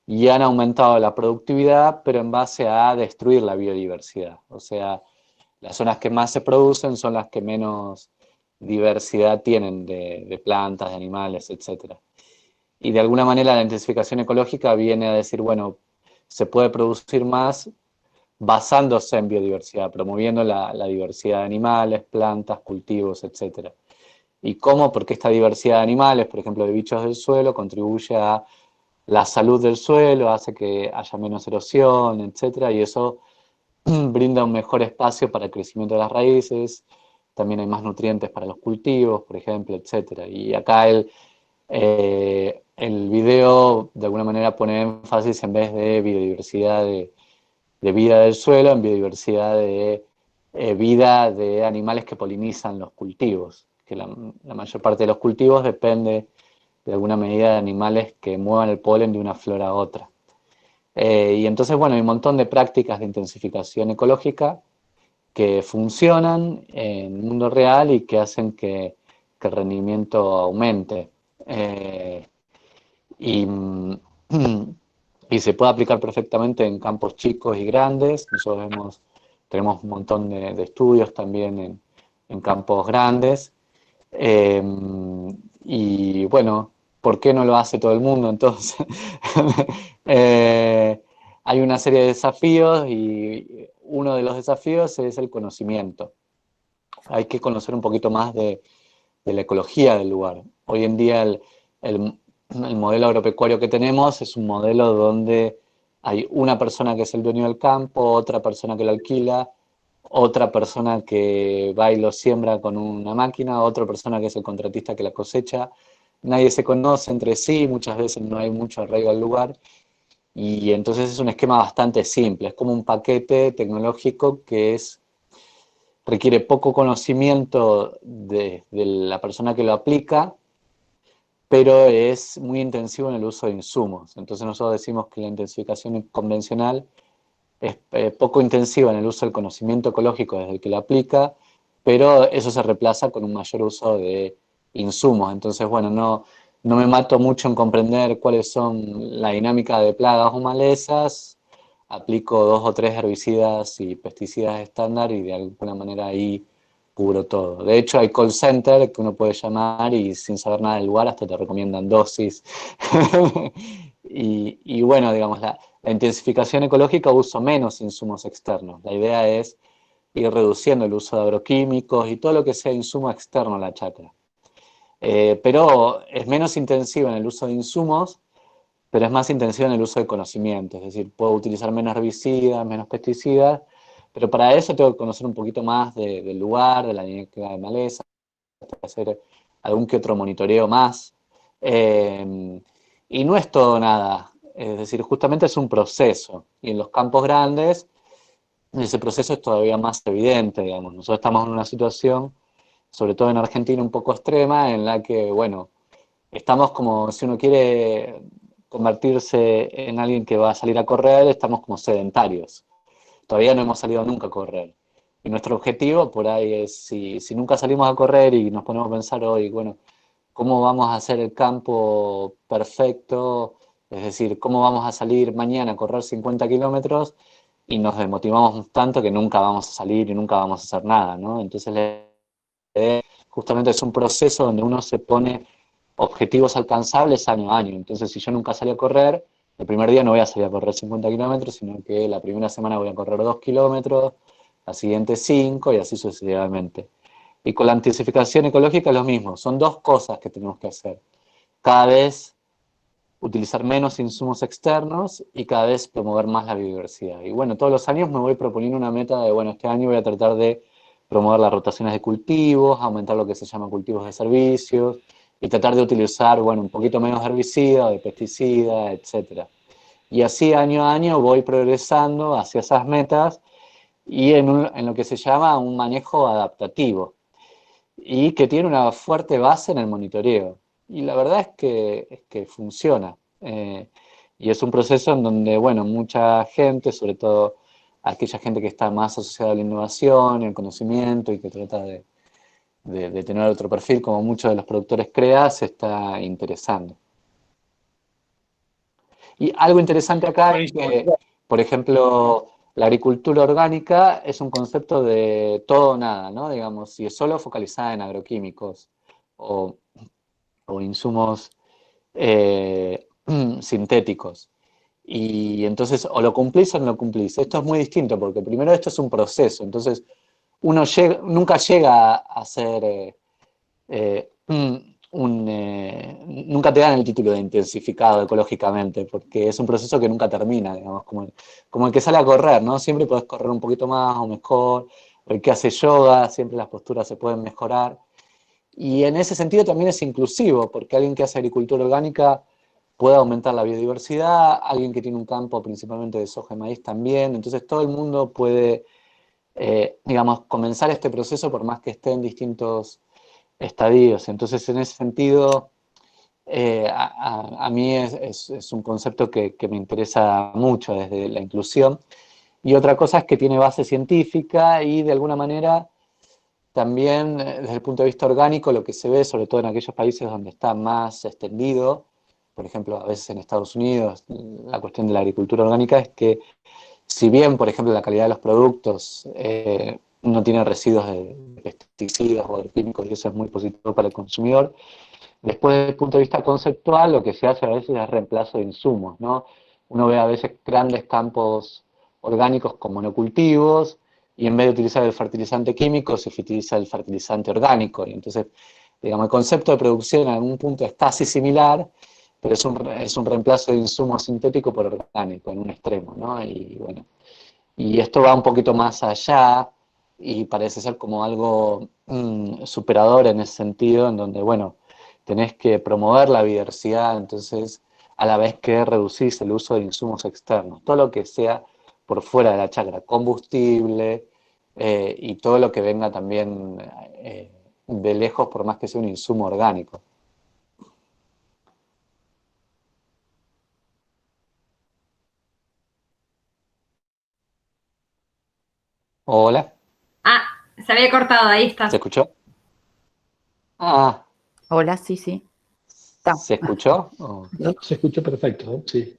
y han aumentado la productividad, pero en base a destruir la biodiversidad. O sea, las zonas que más se producen son las que menos diversidad tienen de plantas, de animales, etc. Y de alguna manera la intensificación ecológica viene a decir, bueno, se puede producir más basándose en biodiversidad, promoviendo la diversidad de animales, plantas, cultivos, etc. ¿Y cómo? Porque esta diversidad de animales, por ejemplo, de bichos del suelo, contribuye a la salud del suelo, hace que haya menos erosión, etc. Y eso brinda un mejor espacio para el crecimiento de las raíces, también hay más nutrientes para los cultivos, por ejemplo, etc. Y acá el video de alguna manera pone énfasis en vez de biodiversidad de vida del suelo, en biodiversidad de vida de animales que polinizan los cultivos, que la mayor parte de los cultivos depende de alguna medida de animales que muevan el polen de una flor a otra. Y entonces, bueno, hay un montón de prácticas de intensificación ecológica que funcionan en el mundo real y que hacen que el rendimiento aumente. Y se puede aplicar perfectamente en campos chicos y grandes. Nosotros tenemos un montón de estudios también en campos grandes. Y bueno, ¿por qué no lo hace todo el mundo entonces? Hay una serie de desafíos y uno de los desafíos es el conocimiento. Hay que conocer un poquito más de la ecología del lugar. Hoy en día el modelo agropecuario que tenemos es un modelo donde hay una persona que es el dueño del campo, otra persona que lo alquila, otra persona que va y lo siembra con una máquina, otra persona que es el contratista que la cosecha. Nadie se conoce entre sí, muchas veces no hay mucho arraigo al lugar, y entonces es un esquema bastante simple, es como un paquete tecnológico que requiere poco conocimiento de la persona que lo aplica, pero es muy intensivo en el uso de insumos. Entonces nosotros decimos que la intensificación convencional es poco intensiva en el uso del conocimiento ecológico desde el que lo aplica, pero eso se reemplaza con un mayor uso de insumos. Entonces, bueno, no me mato mucho en comprender cuáles son la dinámica de plagas o malezas, aplico 2 o 3 herbicidas y pesticidas estándar y de alguna manera ahí cubro todo. De hecho, hay call center que uno puede llamar y sin saber nada del lugar hasta te recomiendan dosis. Y bueno, digamos, la intensificación ecológica uso menos insumos externos. La idea es ir reduciendo el uso de agroquímicos y todo lo que sea insumo externo a la chacra. Pero es menos intensiva en el uso de insumos, pero es más intensiva en el uso de conocimiento. Es decir, puedo utilizar menos herbicidas, menos pesticidas, pero para eso tengo que conocer un poquito más del lugar, de la dinámica de maleza, hacer algún que otro monitoreo más. Y no es todo nada. Es decir, justamente es un proceso. Y en los campos grandes, ese proceso es todavía más evidente, digamos. Nosotros estamos en una situación, sobre todo en Argentina, un poco extrema, en la que, bueno, estamos como, si uno quiere convertirse en alguien que va a salir a correr, estamos como sedentarios. Todavía no hemos salido nunca a correr. Y nuestro objetivo por ahí es, si nunca salimos a correr y nos ponemos a pensar hoy, bueno, ¿cómo vamos a hacer el campo perfecto? Es decir, ¿cómo vamos a salir mañana a correr 50 kilómetros? Y nos desmotivamos tanto que nunca vamos a salir y nunca vamos a hacer nada, ¿no? Entonces, justamente es un proceso donde uno se pone objetivos alcanzables año a año. Entonces, si yo nunca salí a correr, el primer día no voy a salir a correr 50 kilómetros, sino que la primera semana voy a correr 2 kilómetros, la siguiente 5 y así sucesivamente. Y con la intensificación ecológica es lo mismo, son 2 cosas que tenemos que hacer. Cada vez utilizar menos insumos externos y cada vez promover más la biodiversidad. Y bueno, todos los años me voy proponiendo una meta de, bueno, este año voy a tratar de promover las rotaciones de cultivos, aumentar lo que se llama cultivos de servicios y tratar de utilizar, bueno, un poquito menos de herbicida, de pesticida, etcétera. Y así año a año voy progresando hacia esas metas y en lo que se llama un manejo adaptativo y que tiene una fuerte base en el monitoreo. Y la verdad es que funciona. Y es un proceso en donde, bueno, mucha gente, sobre todo aquella gente que está más asociada a la innovación, el conocimiento y que trata de tener otro perfil, como muchos de los productores CREA, se está interesando. Y algo interesante acá es que, por ejemplo, la agricultura orgánica es un concepto de todo o nada, ¿no? Digamos, si es solo focalizada en agroquímicos o, o insumos eh, sintéticos. Y entonces o lo cumplís o no lo cumplís. Esto es muy distinto porque primero esto es un proceso, entonces uno nunca llega a ser eh, nunca te dan el título de intensificado ecológicamente, porque es un proceso que nunca termina, digamos, como el que sale a correr, ¿no? Siempre podés correr un poquito más o mejor, o el que hace yoga, siempre las posturas se pueden mejorar. Y en ese sentido también es inclusivo, porque alguien que hace agricultura orgánica puede aumentar la biodiversidad, alguien que tiene un campo principalmente de soja y maíz también, entonces todo el mundo puede, digamos, comenzar este proceso por más que esté en distintos estadios. Entonces, en ese sentido, a mí es un concepto que me interesa mucho desde la inclusión. Y otra cosa es que tiene base científica y de alguna manera también desde el punto de vista orgánico lo que se ve, sobre todo en aquellos países donde está más extendido, por ejemplo, a veces en Estados Unidos, la cuestión de la agricultura orgánica es que si bien, por ejemplo, la calidad de los productos no tiene residuos de pesticidas o de químicos y eso es muy positivo para el consumidor, después desde el punto de vista conceptual lo que se hace a veces es reemplazo de insumos, ¿no? Uno ve a veces grandes campos orgánicos con monocultivos y en vez de utilizar el fertilizante químico se utiliza el fertilizante orgánico y entonces, digamos, el concepto de producción en algún punto es casi similar, pero es un reemplazo de insumo sintético por orgánico en un extremo, ¿no? Y bueno, y esto va un poquito más allá y parece ser como algo superador en ese sentido, en donde, bueno, tenés que promover la biodiversidad, entonces, a la vez que reducís el uso de insumos externos, todo lo que sea por fuera de la chacra, combustible y todo lo que venga también de lejos, por más que sea un insumo orgánico. Hola, Ah, se había cortado, ahí está. ¿se escuchó? Ah, Hola, sí, sí. Está. ¿se escuchó? Oh. No, se escucha perfecto, sí.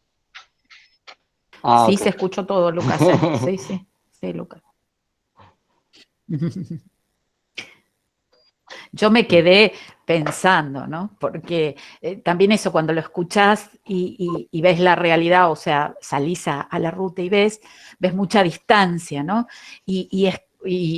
Ah, Sí, ok. se escuchó todo, Lucas, ¿eh? Sí, sí, sí, Lucas. Yo me quedé pensando, ¿no? Porque también eso, cuando lo escuchás y ves la realidad, o sea, salís a la ruta y ves mucha distancia, ¿no? Y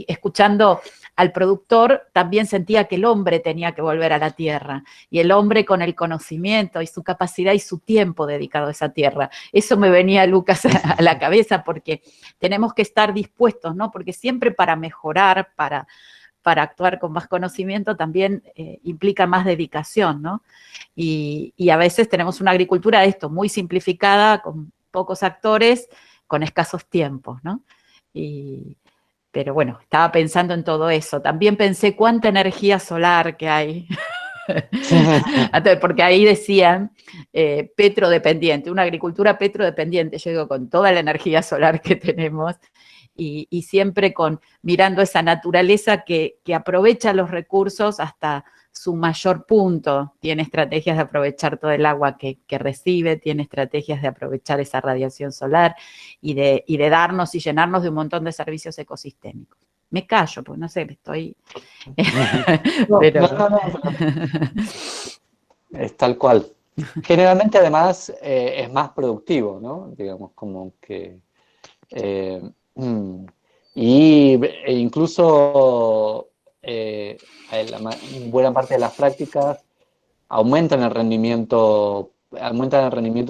escuchando al productor, también sentía que el hombre tenía que volver a la tierra, y el hombre con el conocimiento y su capacidad y su tiempo dedicado a esa tierra. Eso me venía, Lucas, a la cabeza, porque tenemos que estar dispuestos, ¿no? Porque siempre para mejorar, para actuar con más conocimiento también implica más dedicación, ¿no? Y a veces tenemos una agricultura de esto muy simplificada, con pocos actores, con escasos tiempos, ¿no? Pero bueno, estaba pensando en todo eso. También pensé cuánta energía solar que hay. Porque ahí decían petrodependiente, una agricultura petrodependiente. Yo digo, con toda la energía solar que tenemos, y siempre mirando esa naturaleza que aprovecha los recursos hasta su mayor punto. Tiene estrategias de aprovechar todo el agua que recibe, tiene estrategias de aprovechar esa radiación solar y de darnos y llenarnos de un montón de servicios ecosistémicos. Me callo, pues no sé, estoy... No, pero... no, no, es tal cual. Generalmente, además, es más productivo, ¿no? Digamos, como que... eh, mm, e incluso buena parte de las prácticas aumentan el rendimiento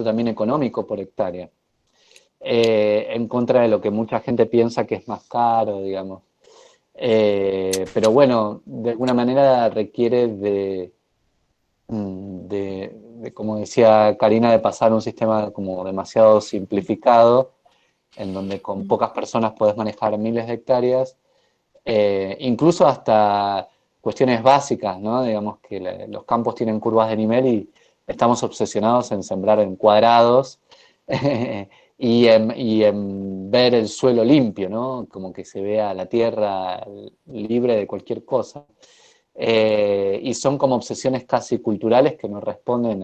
también económico por hectárea, en contra de lo que mucha gente piensa que es más caro, digamos. Pero bueno, de alguna manera requiere como decía Karina, de pasar a un sistema como demasiado simplificado, en donde con pocas personas puedes manejar miles de hectáreas, incluso hasta cuestiones básicas, ¿no? Digamos que los campos tienen curvas de nivel y estamos obsesionados en sembrar en cuadrados y en ver el suelo limpio, ¿no? Como que se vea la tierra libre de cualquier cosa. Y son como obsesiones casi culturales que no responden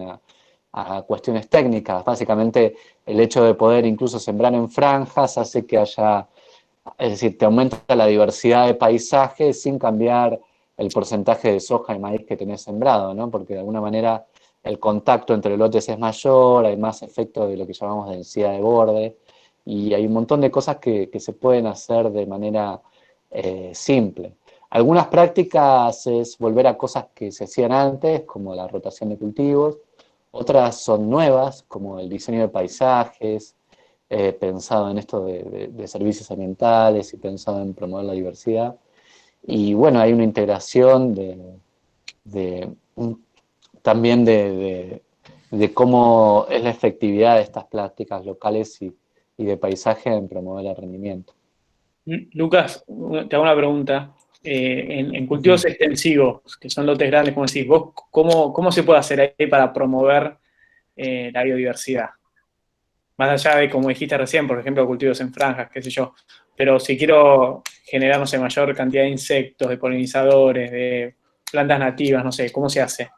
a cuestiones técnicas. Básicamente, el hecho de poder incluso sembrar en franjas hace que haya, es decir, te aumenta la diversidad de paisajes sin cambiar el porcentaje de soja y maíz que tenés sembrado, ¿no? Porque de alguna manera el contacto entre lotes es mayor, hay más efecto de lo que llamamos densidad de borde, y hay un montón de cosas que se pueden hacer de manera simple. Algunas prácticas es volver a cosas que se hacían antes, como la rotación de cultivos. Otras son nuevas, como el diseño de paisajes, pensado en esto de servicios ambientales y pensado en promover la diversidad. Y bueno, hay una integración de- también de cómo es la efectividad de estas prácticas locales y de paisaje en promover el rendimiento. Lucas, te hago una pregunta. En cultivos extensivos, que son lotes grandes, como decís, ¿vos cómo se puede hacer ahí para promover la biodiversidad? Más allá de, como dijiste recién, por ejemplo, cultivos en franjas, qué sé yo. Pero si quiero generar, no sé, mayor cantidad de insectos, de polinizadores, de plantas nativas, no sé, ¿cómo se hace?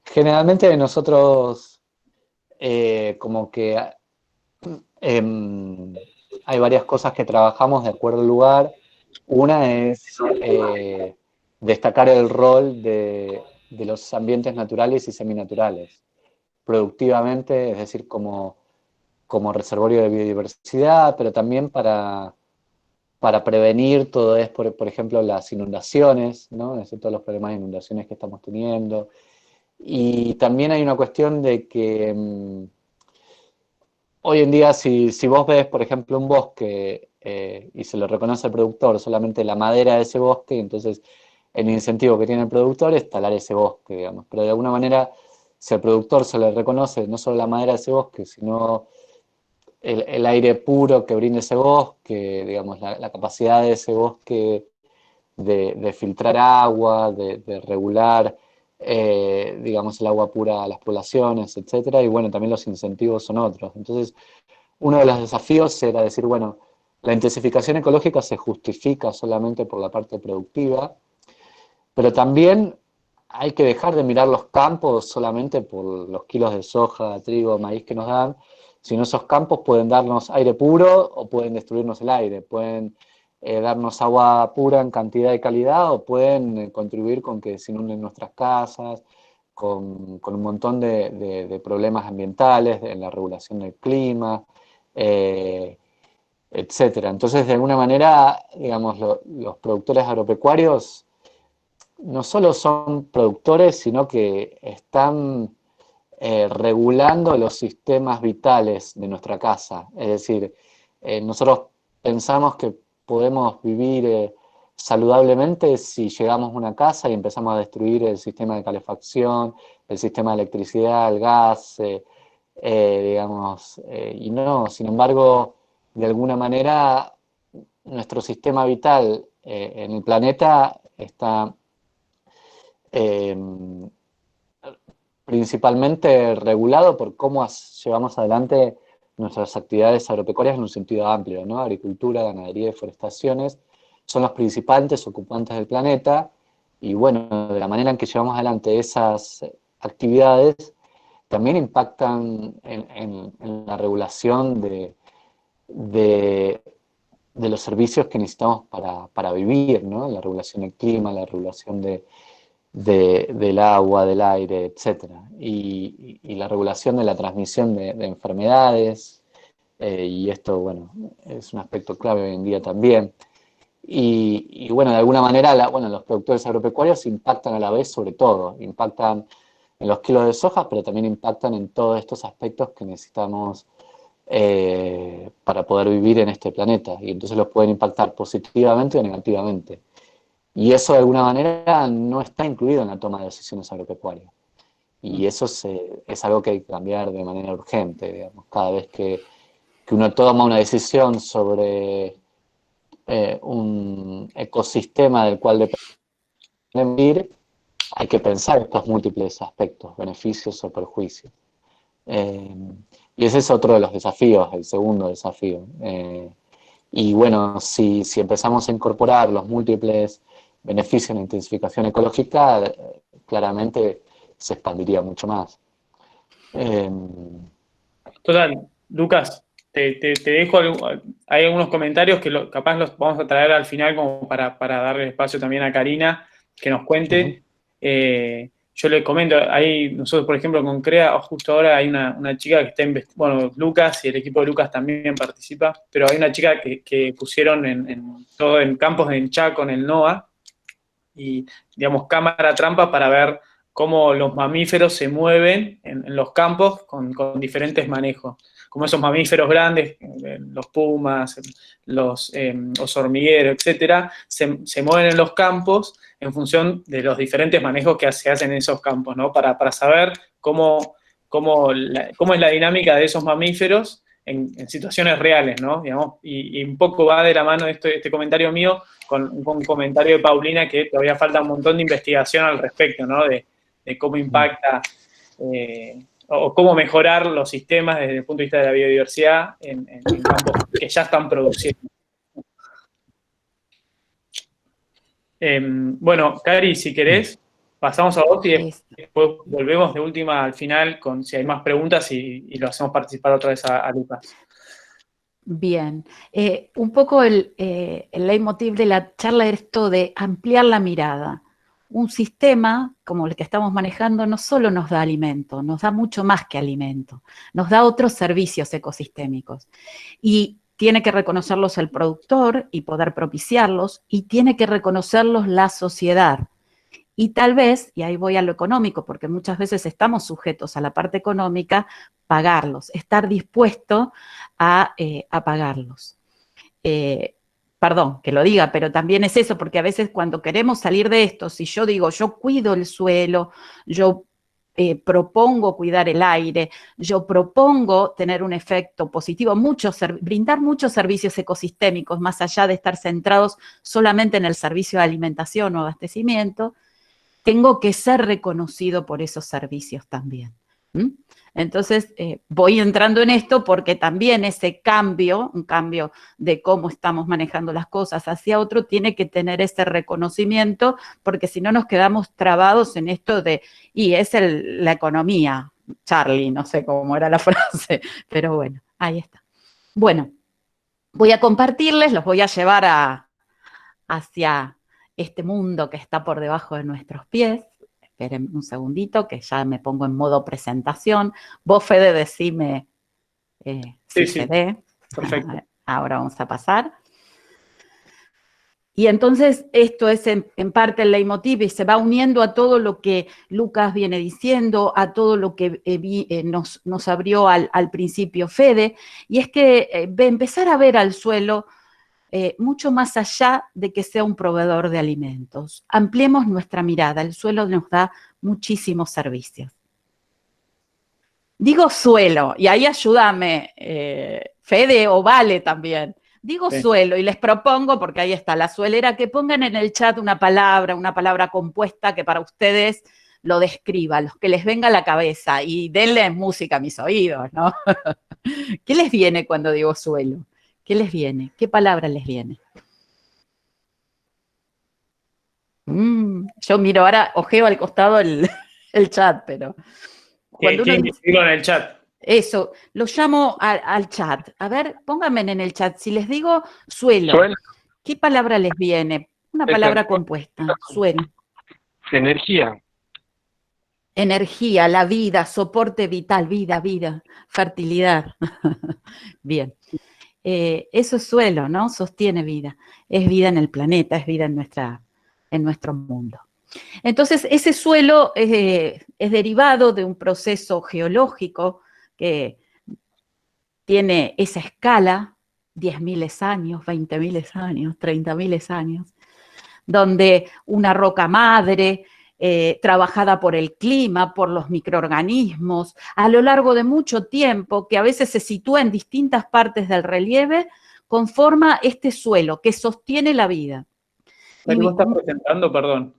Generalmente nosotros como que em, hay varias cosas que trabajamos de acuerdo al lugar. Una es destacar el rol de los ambientes naturales y seminaturales, productivamente, es decir, como reservorio de biodiversidad, pero también para prevenir todo es, por ejemplo, las inundaciones, ¿no? Es decir, todos los problemas de inundaciones que estamos teniendo. Y también hay una cuestión de que hoy en día, si vos ves, por ejemplo, un bosque y se lo reconoce al productor solamente la madera de ese bosque, entonces el incentivo que tiene el productor es talar ese bosque, digamos. Pero de alguna manera, si al productor se le reconoce no solo la madera de ese bosque, sino el aire puro que brinda ese bosque, digamos, la capacidad de ese bosque de filtrar agua, de regular, digamos, el agua pura a las poblaciones, etcétera. Y bueno, también los incentivos son otros. Entonces, uno de los desafíos era decir, bueno, La intensificación ecológica se justifica solamente por la parte productiva, pero también hay que dejar de mirar los campos solamente por los kilos de soja, trigo, maíz que nos dan, sino esos campos pueden darnos aire puro o pueden destruirnos el aire, pueden darnos agua pura en cantidad y calidad o pueden contribuir con que se inunden nuestras casas, con un montón de problemas ambientales en la regulación del clima, etcétera. Entonces, de alguna manera, digamos, los productores agropecuarios no solo son productores, sino que están regulando los sistemas vitales de nuestra casa. Es decir, nosotros pensamos que podemos vivir saludablemente si llegamos a una casa y empezamos a destruir el sistema de calefacción, el sistema de electricidad, el gas, digamos, y no, sin embargo, de alguna manera, nuestro sistema vital en el planeta está principalmente regulado por cómo llevamos adelante nuestras actividades agropecuarias en un sentido amplio, ¿no? Agricultura, ganadería, deforestaciones, son los principales ocupantes del planeta, y bueno, de la manera en que llevamos adelante esas actividades, también impactan en la regulación de los servicios que necesitamos para vivir, ¿no? La regulación del clima, la regulación del agua, del aire, etc. Y la regulación de la transmisión de enfermedades, y esto, bueno, es un aspecto clave hoy en día también. Y bueno, de alguna manera, los productores agropecuarios impactan a la vez sobre todo, impactan en los kilos de soja, pero también impactan en todos estos aspectos que necesitamos para poder vivir en este planeta, y entonces los pueden impactar positivamente o negativamente. Y eso de alguna manera no está incluido en la toma de decisiones agropecuarias. Y eso es algo que hay que cambiar de manera urgente, digamos. Cada vez que uno toma una decisión sobre un ecosistema del cual depende vivir, hay que pensar estos múltiples aspectos, beneficios o perjuicios. Y ese es otro de los desafíos, el segundo desafío. Y bueno, si empezamos a incorporar los múltiples beneficios en la intensificación ecológica, claramente se expandiría mucho más. Total, Lucas, te dejo, hay algunos comentarios que capaz los vamos a traer al final como para darle espacio también a Karina que nos cuente. Yo le comento, ahí nosotros, por ejemplo, con CREA, justo ahora hay una chica que está bueno, Lucas y el equipo de Lucas también participa, pero hay una chica que pusieron todo en campos en Chaco, en el NOA, y, digamos, cámara trampa para ver cómo los mamíferos se mueven en los campos con diferentes manejos. Como esos mamíferos grandes, los pumas, los hormigueros, etcétera, se mueven en los campos en función de los diferentes manejos que se hacen en esos campos, ¿no? Para saber cómo es la dinámica de esos mamíferos en situaciones reales, ¿no? Digamos, y un poco va de la mano de este comentario mío con un comentario de Paulina que todavía falta un montón de investigación al respecto, ¿no? De cómo impacta o cómo mejorar los sistemas desde el punto de vista de la biodiversidad en campos que ya están produciendo. Bueno, Cari, si querés, pasamos a vos y después volvemos de última al final con si hay más preguntas y lo hacemos participar otra vez a Lucas. Bien, un poco el leitmotiv de la charla es esto de ampliar la mirada. Un sistema como el que estamos manejando no solo nos da alimento, nos da mucho más que alimento, nos da otros servicios ecosistémicos. Y tiene que reconocerlos el productor y poder propiciarlos, y tiene que reconocerlos la sociedad. Y tal vez, y ahí voy a lo económico, porque muchas veces estamos sujetos a la parte económica, pagarlos, estar dispuesto a pagarlos. Perdón que lo diga, pero también es eso, porque a veces cuando queremos salir de esto, si yo digo, yo cuido el suelo, yo propongo cuidar el aire, yo propongo tener un efecto positivo, brindar muchos servicios ecosistémicos, más allá de estar centrados solamente en el servicio de alimentación o abastecimiento, tengo que ser reconocido por esos servicios también. ¿Mm? Entonces, voy entrando en esto porque también ese cambio, un cambio de cómo estamos manejando las cosas hacia otro, tiene que tener ese reconocimiento, porque si no nos quedamos trabados en esto de, y es la economía, Charlie, no sé cómo era la frase, pero bueno, ahí está. Bueno, voy a compartirles, los voy a llevar hacia este mundo que está por debajo de nuestros pies. Esperen un segundito que ya me pongo en modo presentación. Vos, Fede, decime si se ve. Perfecto. Ahora vamos a pasar. Y entonces esto es en parte el leitmotiv y se va uniendo a todo lo que Lucas viene diciendo, a todo lo que nos abrió al principio Fede, y es que empezar a ver al suelo mucho más allá de que sea un proveedor de alimentos. Ampliemos nuestra mirada, el suelo nos da muchísimos servicios. Digo suelo, y ahí ayúdame, Fede o Vale también. Digo suelo y les propongo, porque ahí está la suelera, que pongan en el chat una palabra compuesta que para ustedes lo describa, los que les venga a la cabeza, y denle música a mis oídos, ¿no? ¿Qué les viene cuando digo suelo? ¿Qué les viene? ¿Qué palabra les viene? Yo miro ahora, ojeo al costado el chat, pero cuando uno dice, en el chat. Eso, lo llamo al chat. A ver, pónganme en el chat. Si les digo suelo, ¿qué palabra les viene? Una palabra compuesta, suelo. Energía. Energía, la vida, soporte vital, vida, fertilidad. Bien. Eso es suelo, ¿no? Sostiene vida. Es vida en el planeta, es vida en nuestro mundo. Entonces, ese suelo es derivado de un proceso geológico que tiene esa escala, 10.000 años, 20.000 años, 30.000 años, donde una roca madre, trabajada por el clima, por los microorganismos, a lo largo de mucho tiempo, que a veces se sitúa en distintas partes del relieve, conforma este suelo que sostiene la vida. ¿Me estás presentando? Perdón.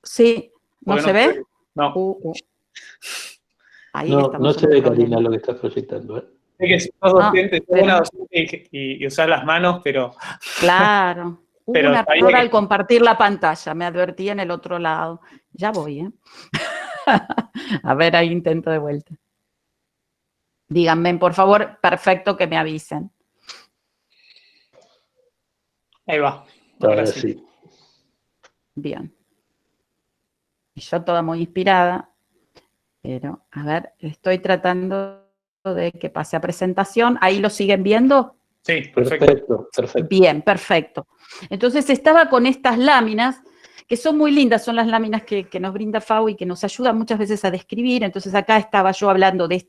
Sí, ¿no se ve? No. Ahí no se ve, Karina, lo que estás proyectando. Es que si sos docente, y usar las manos, pero... Claro. Hubo un error al compartir la pantalla, me advertí en el otro lado. Ya voy, ¿eh? A ver, ahí intento de vuelta. Díganme, por favor, perfecto, que me avisen. Ahí va. Ahora sí. Bien. Y yo toda muy inspirada, pero, a ver, estoy tratando de que pase a presentación. ¿Ahí lo siguen viendo? Sí, perfecto. Bien, perfecto. Entonces estaba con estas láminas, que son muy lindas, son las láminas que nos brinda FAO y que nos ayudan muchas veces a describir. Entonces acá estaba yo hablando de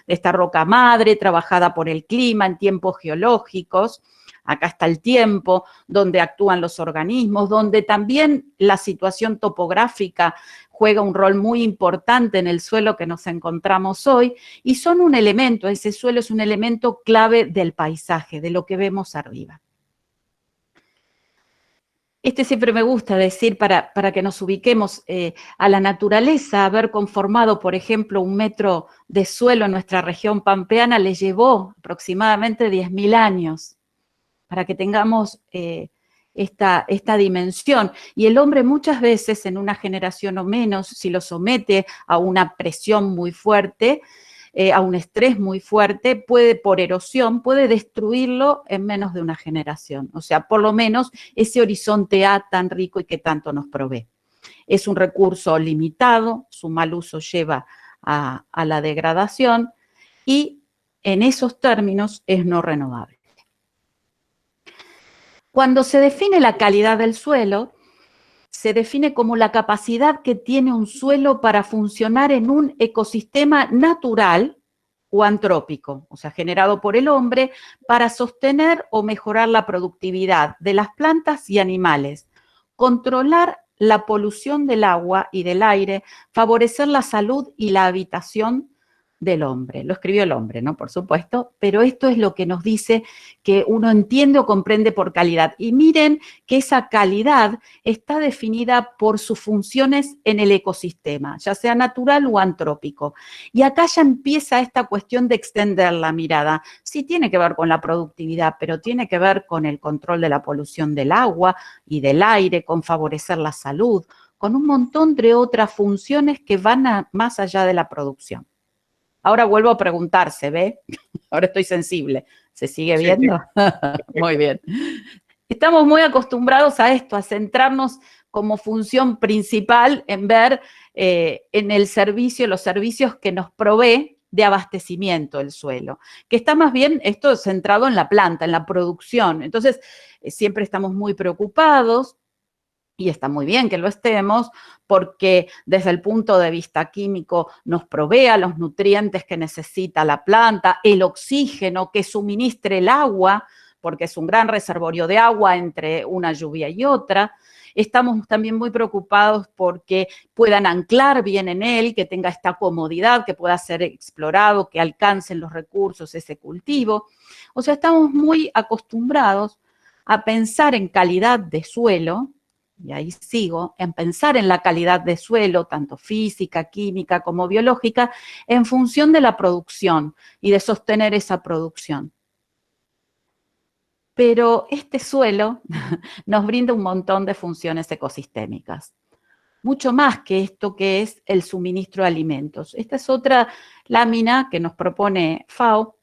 esta roca madre, trabajada por el clima en tiempos geológicos. Acá está el tiempo, donde actúan los organismos, donde también la situación topográfica juega un rol muy importante en el suelo que nos encontramos hoy, y son un elemento, ese suelo es un elemento clave del paisaje, de lo que vemos arriba. Siempre me gusta decir, para que nos ubiquemos, a la naturaleza, haber conformado, por ejemplo, 1 metro de suelo en nuestra región pampeana le llevó aproximadamente 10.000 años, para que tengamos esta dimensión. Y el hombre muchas veces, en una generación o menos, si lo somete a una presión muy fuerte, a un estrés muy fuerte, por erosión, puede destruirlo en menos de una generación. O sea, por lo menos ese horizonte A tan rico y que tanto nos provee. Es un recurso limitado, su mal uso lleva a la degradación y en esos términos es no renovable. Cuando se define la calidad del suelo, se define como la capacidad que tiene un suelo para funcionar en un ecosistema natural o antrópico, o sea, generado por el hombre, para sostener o mejorar la productividad de las plantas y animales, controlar la polución del agua y del aire, favorecer la salud y la habitación del hombre. Lo escribió el hombre, ¿no? Por supuesto, pero esto es lo que nos dice que uno entiende o comprende por calidad. Y miren que esa calidad está definida por sus funciones en el ecosistema, ya sea natural o antrópico. Y acá ya empieza esta cuestión de extender la mirada. Sí tiene que ver con la productividad, pero tiene que ver con el control de la polución del agua y del aire, con favorecer la salud, con un montón de otras funciones que van más allá de la producción. Ahora vuelvo a preguntar, ¿se ve? Ahora estoy sensible. ¿Se sigue viendo? Sí. Muy bien. Estamos muy acostumbrados a esto, a centrarnos como función principal en ver en el servicio, los servicios que nos provee de abastecimiento el suelo, que está más bien esto centrado en la planta, en la producción. Entonces, siempre estamos muy preocupados, y está muy bien que lo estemos, porque desde el punto de vista químico nos provea los nutrientes que necesita la planta, el oxígeno que suministre el agua, porque es un gran reservorio de agua entre una lluvia y otra. Estamos también muy preocupados porque puedan anclar bien en él, que tenga esta comodidad, que pueda ser explorado, que alcancen los recursos ese cultivo. O sea, estamos muy acostumbrados a pensar en calidad de suelo, y ahí sigo, en pensar en la calidad de suelo, tanto física, química como biológica, en función de la producción y de sostener esa producción. Pero este suelo nos brinda un montón de funciones ecosistémicas, mucho más que esto que es el suministro de alimentos. Esta es otra lámina que nos propone FAO,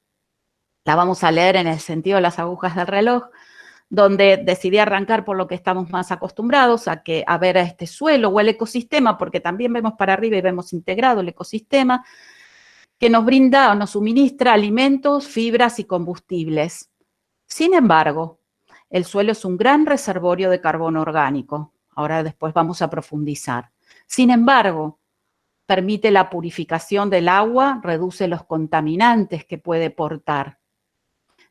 la vamos a leer en el sentido de las agujas del reloj, donde decidí arrancar por lo que estamos más acostumbrados, a ver a este suelo o el ecosistema, porque también vemos para arriba y vemos integrado el ecosistema, que nos brinda o nos suministra alimentos, fibras y combustibles. Sin embargo, el suelo es un gran reservorio de carbono orgánico. Ahora después vamos a profundizar. Sin embargo, permite la purificación del agua, reduce los contaminantes que puede portar.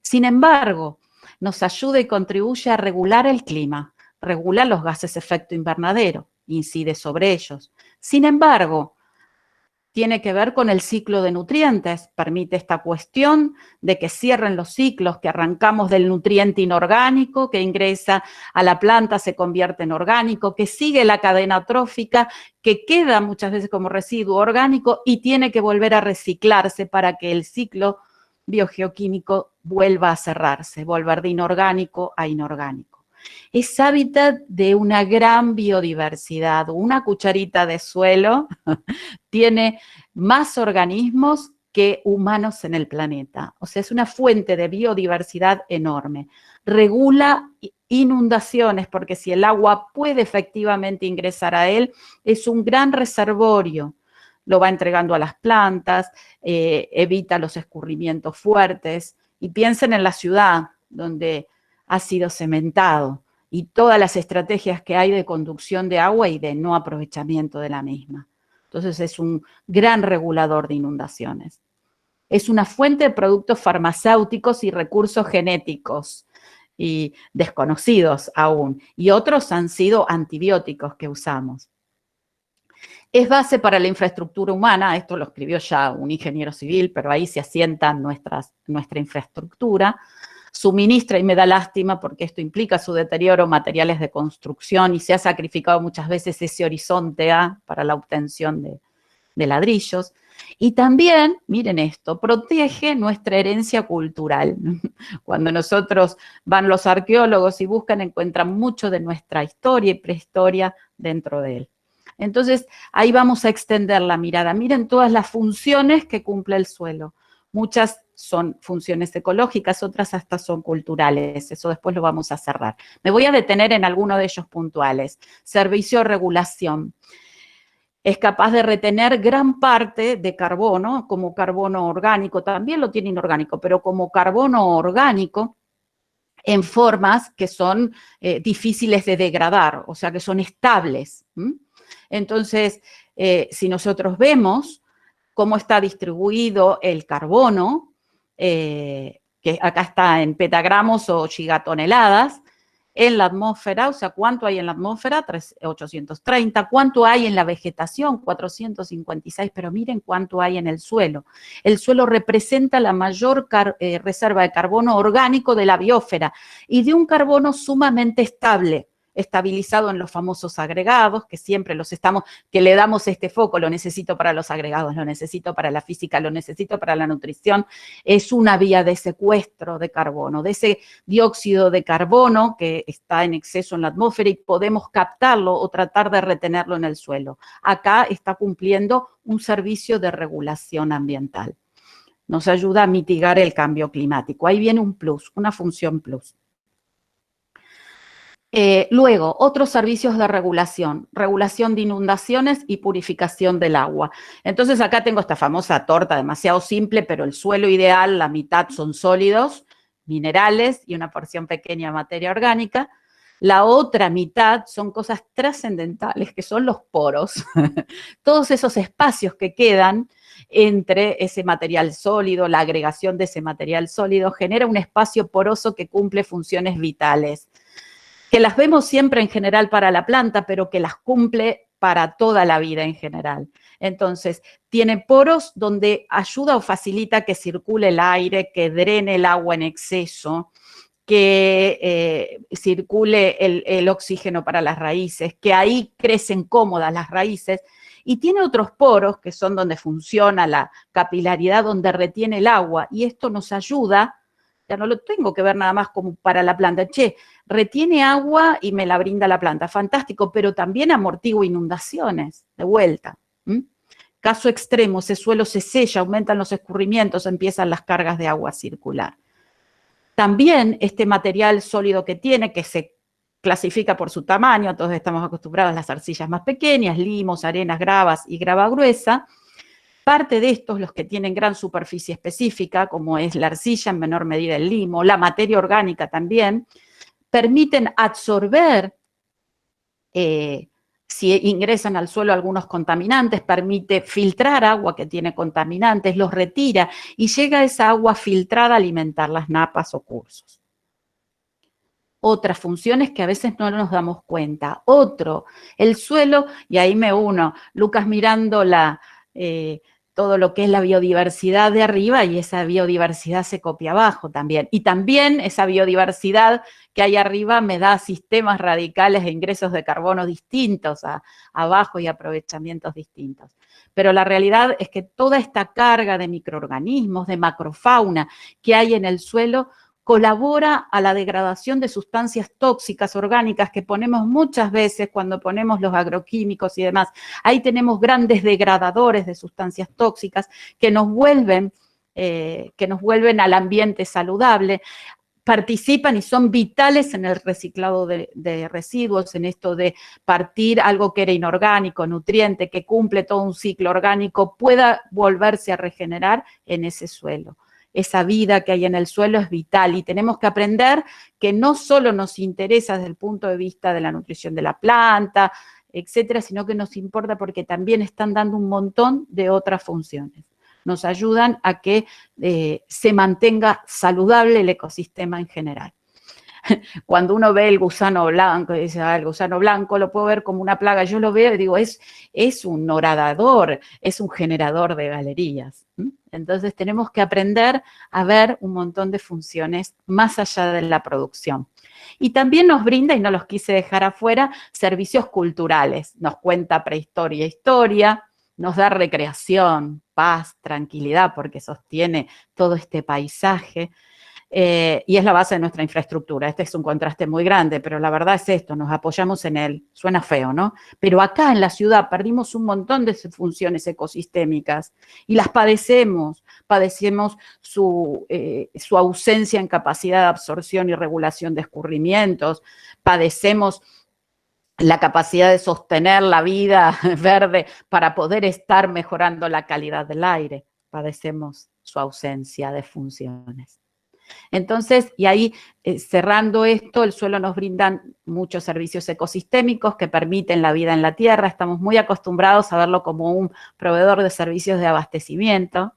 Sin embargo, nos ayuda y contribuye a regular el clima, regula los gases de efecto invernadero, incide sobre ellos. Sin embargo, tiene que ver con el ciclo de nutrientes, permite esta cuestión de que cierren los ciclos, que arrancamos del nutriente inorgánico, que ingresa a la planta, se convierte en orgánico, que sigue la cadena trófica, que queda muchas veces como residuo orgánico y tiene que volver a reciclarse para que el ciclo biogeoquímico vuelva a cerrarse, volver de inorgánico a inorgánico. Es hábitat de una gran biodiversidad. Una cucharita de suelo tiene más organismos que humanos en el planeta. O sea, es una fuente de biodiversidad enorme. Regula inundaciones, porque si el agua puede efectivamente ingresar a él, es un gran reservorio. Lo va entregando a las plantas, evita los escurrimientos fuertes. Y piensen en la ciudad, donde ha sido cementado, y todas las estrategias que hay de conducción de agua y de no aprovechamiento de la misma. Entonces es un gran regulador de inundaciones. Es una fuente de productos farmacéuticos y recursos genéticos, y desconocidos aún, y otros han sido antibióticos que usamos. Es base para la infraestructura humana, esto lo escribió ya un ingeniero civil, pero ahí se asienta nuestra infraestructura. Suministra, y me da lástima porque esto implica su deterioro, materiales de construcción, y se ha sacrificado muchas veces ese horizonte A para la obtención de ladrillos. Y también, miren esto, protege nuestra herencia cultural. Cuando nosotros van los arqueólogos y buscan, encuentran mucho de nuestra historia y prehistoria dentro de él. Entonces, ahí vamos a extender la mirada. Miren todas las funciones que cumple el suelo. Muchas son funciones ecológicas, otras hasta son culturales. Eso después lo vamos a cerrar. Me voy a detener en alguno de ellos puntuales. Servicio de regulación. Es capaz de retener gran parte de carbono, como carbono orgánico. También lo tiene inorgánico, pero como carbono orgánico, en formas que son difíciles de degradar, o sea, que son estables. Entonces, si nosotros vemos cómo está distribuido el carbono, que acá está en petagramos o gigatoneladas, en la atmósfera, o sea, ¿cuánto hay en la atmósfera? 830. ¿Cuánto hay en la vegetación? 456, pero miren cuánto hay en el suelo. El suelo representa la mayor reserva de carbono orgánico de la biosfera y de un carbono sumamente estable, estabilizado en los famosos agregados, que siempre que le damos este foco, lo necesito para los agregados, lo necesito para la física, lo necesito para la nutrición, es una vía de secuestro de carbono, de ese dióxido de carbono que está en exceso en la atmósfera y podemos captarlo o tratar de retenerlo en el suelo. Acá está cumpliendo un servicio de regulación ambiental. Nos ayuda a mitigar el cambio climático. Ahí viene un plus, una función plus. Luego, otros servicios de regulación de inundaciones y purificación del agua. Entonces acá tengo esta famosa torta demasiado simple, pero el suelo ideal, la mitad son sólidos, minerales y una porción pequeña de materia orgánica. La otra mitad son cosas trascendentales, que son los poros. Todos esos espacios que quedan entre ese material sólido, la agregación de ese material sólido, genera un espacio poroso que cumple funciones vitales, que las vemos siempre en general para la planta, pero que las cumple para toda la vida en general. Entonces, tiene poros donde ayuda o facilita que circule el aire, que drene el agua en exceso, que circule el oxígeno para las raíces, que ahí crecen cómodas las raíces, y tiene otros poros que son donde funciona la capilaridad, donde retiene el agua, y esto nos ayuda. Ya no lo tengo que ver nada más como para la planta. Che, retiene agua y me la brinda la planta, fantástico, pero también amortigua inundaciones, de vuelta. Caso extremo, ese suelo se sella, aumentan los escurrimientos, empiezan las cargas de agua a circular. También este material sólido que tiene, que se clasifica por su tamaño, todos estamos acostumbrados a las arcillas más pequeñas, limos, arenas, gravas y grava gruesa. Parte de estos, los que tienen gran superficie específica, como es la arcilla, en menor medida el limo, la materia orgánica también, permiten absorber, si ingresan al suelo algunos contaminantes, permite filtrar agua que tiene contaminantes, los retira y llega esa agua filtrada a alimentar las napas o cursos. Otras funciones que a veces no nos damos cuenta. El suelo, y ahí me uno, Lucas mirando todo lo que es la biodiversidad de arriba, y esa biodiversidad se copia abajo también. Y también esa biodiversidad que hay arriba me da sistemas radicales de ingresos de carbono distintos abajo y aprovechamientos distintos. Pero la realidad es que toda esta carga de microorganismos, de macrofauna que hay en el suelo, colabora a la degradación de sustancias tóxicas orgánicas que ponemos muchas veces cuando ponemos los agroquímicos y demás. Ahí tenemos grandes degradadores de sustancias tóxicas que nos vuelven al ambiente saludable, participan y son vitales en el reciclado de residuos, en esto de partir algo que era inorgánico, nutriente, que cumple todo un ciclo orgánico, pueda volverse a regenerar en ese suelo. Esa vida que hay en el suelo es vital y tenemos que aprender que no solo nos interesa desde el punto de vista de la nutrición de la planta, etcétera, sino que nos importa porque también están dando un montón de otras funciones. Nos ayudan a que se mantenga saludable el ecosistema en general. Cuando uno ve el gusano blanco y dice, el gusano blanco lo puedo ver como una plaga, yo lo veo y digo, es un horadador, es un generador de galerías. Entonces tenemos que aprender a ver un montón de funciones más allá de la producción. Y también nos brinda, y no los quise dejar afuera, servicios culturales. Nos cuenta prehistoria e historia, nos da recreación, paz, tranquilidad, porque sostiene todo este paisaje. Y es la base de nuestra infraestructura. Este es un contraste muy grande, pero la verdad es esto, nos apoyamos en él. Suena feo, ¿no? Pero acá en la ciudad perdimos un montón de funciones ecosistémicas y las padecemos su ausencia en capacidad de absorción y regulación de escurrimientos, padecemos la capacidad de sostener la vida verde para poder estar mejorando la calidad del aire, padecemos su ausencia de funciones. Entonces, y ahí cerrando esto, el suelo nos brinda muchos servicios ecosistémicos que permiten la vida en la tierra. Estamos muy acostumbrados a verlo como un proveedor de servicios de abastecimiento,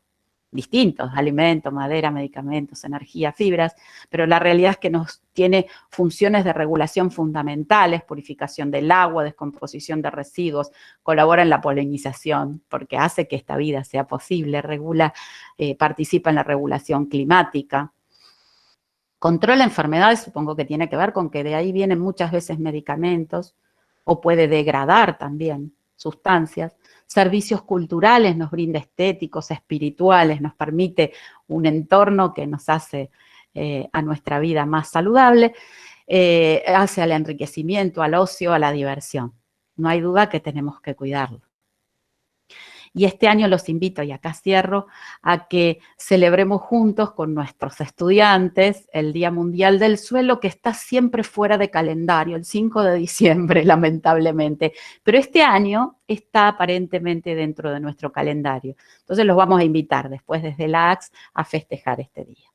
distintos, alimentos, madera, medicamentos, energía, fibras, pero la realidad es que tiene funciones de regulación fundamentales, purificación del agua, descomposición de residuos, colabora en la polinización, porque hace que esta vida sea posible, participa en la regulación climática, controla enfermedades, supongo que tiene que ver con que de ahí vienen muchas veces medicamentos, o puede degradar también sustancias. Servicios culturales nos brinda estéticos, espirituales, nos permite un entorno que nos hace a nuestra vida más saludable, hace al enriquecimiento, al ocio, a la diversión. No hay duda que tenemos que cuidarlo. Y este año los invito, y acá cierro, a que celebremos juntos con nuestros estudiantes el Día Mundial del Suelo, que está siempre fuera de calendario, el 5 de diciembre, lamentablemente. Pero este año está aparentemente dentro de nuestro calendario. Entonces los vamos a invitar después desde la ACS a festejar este día.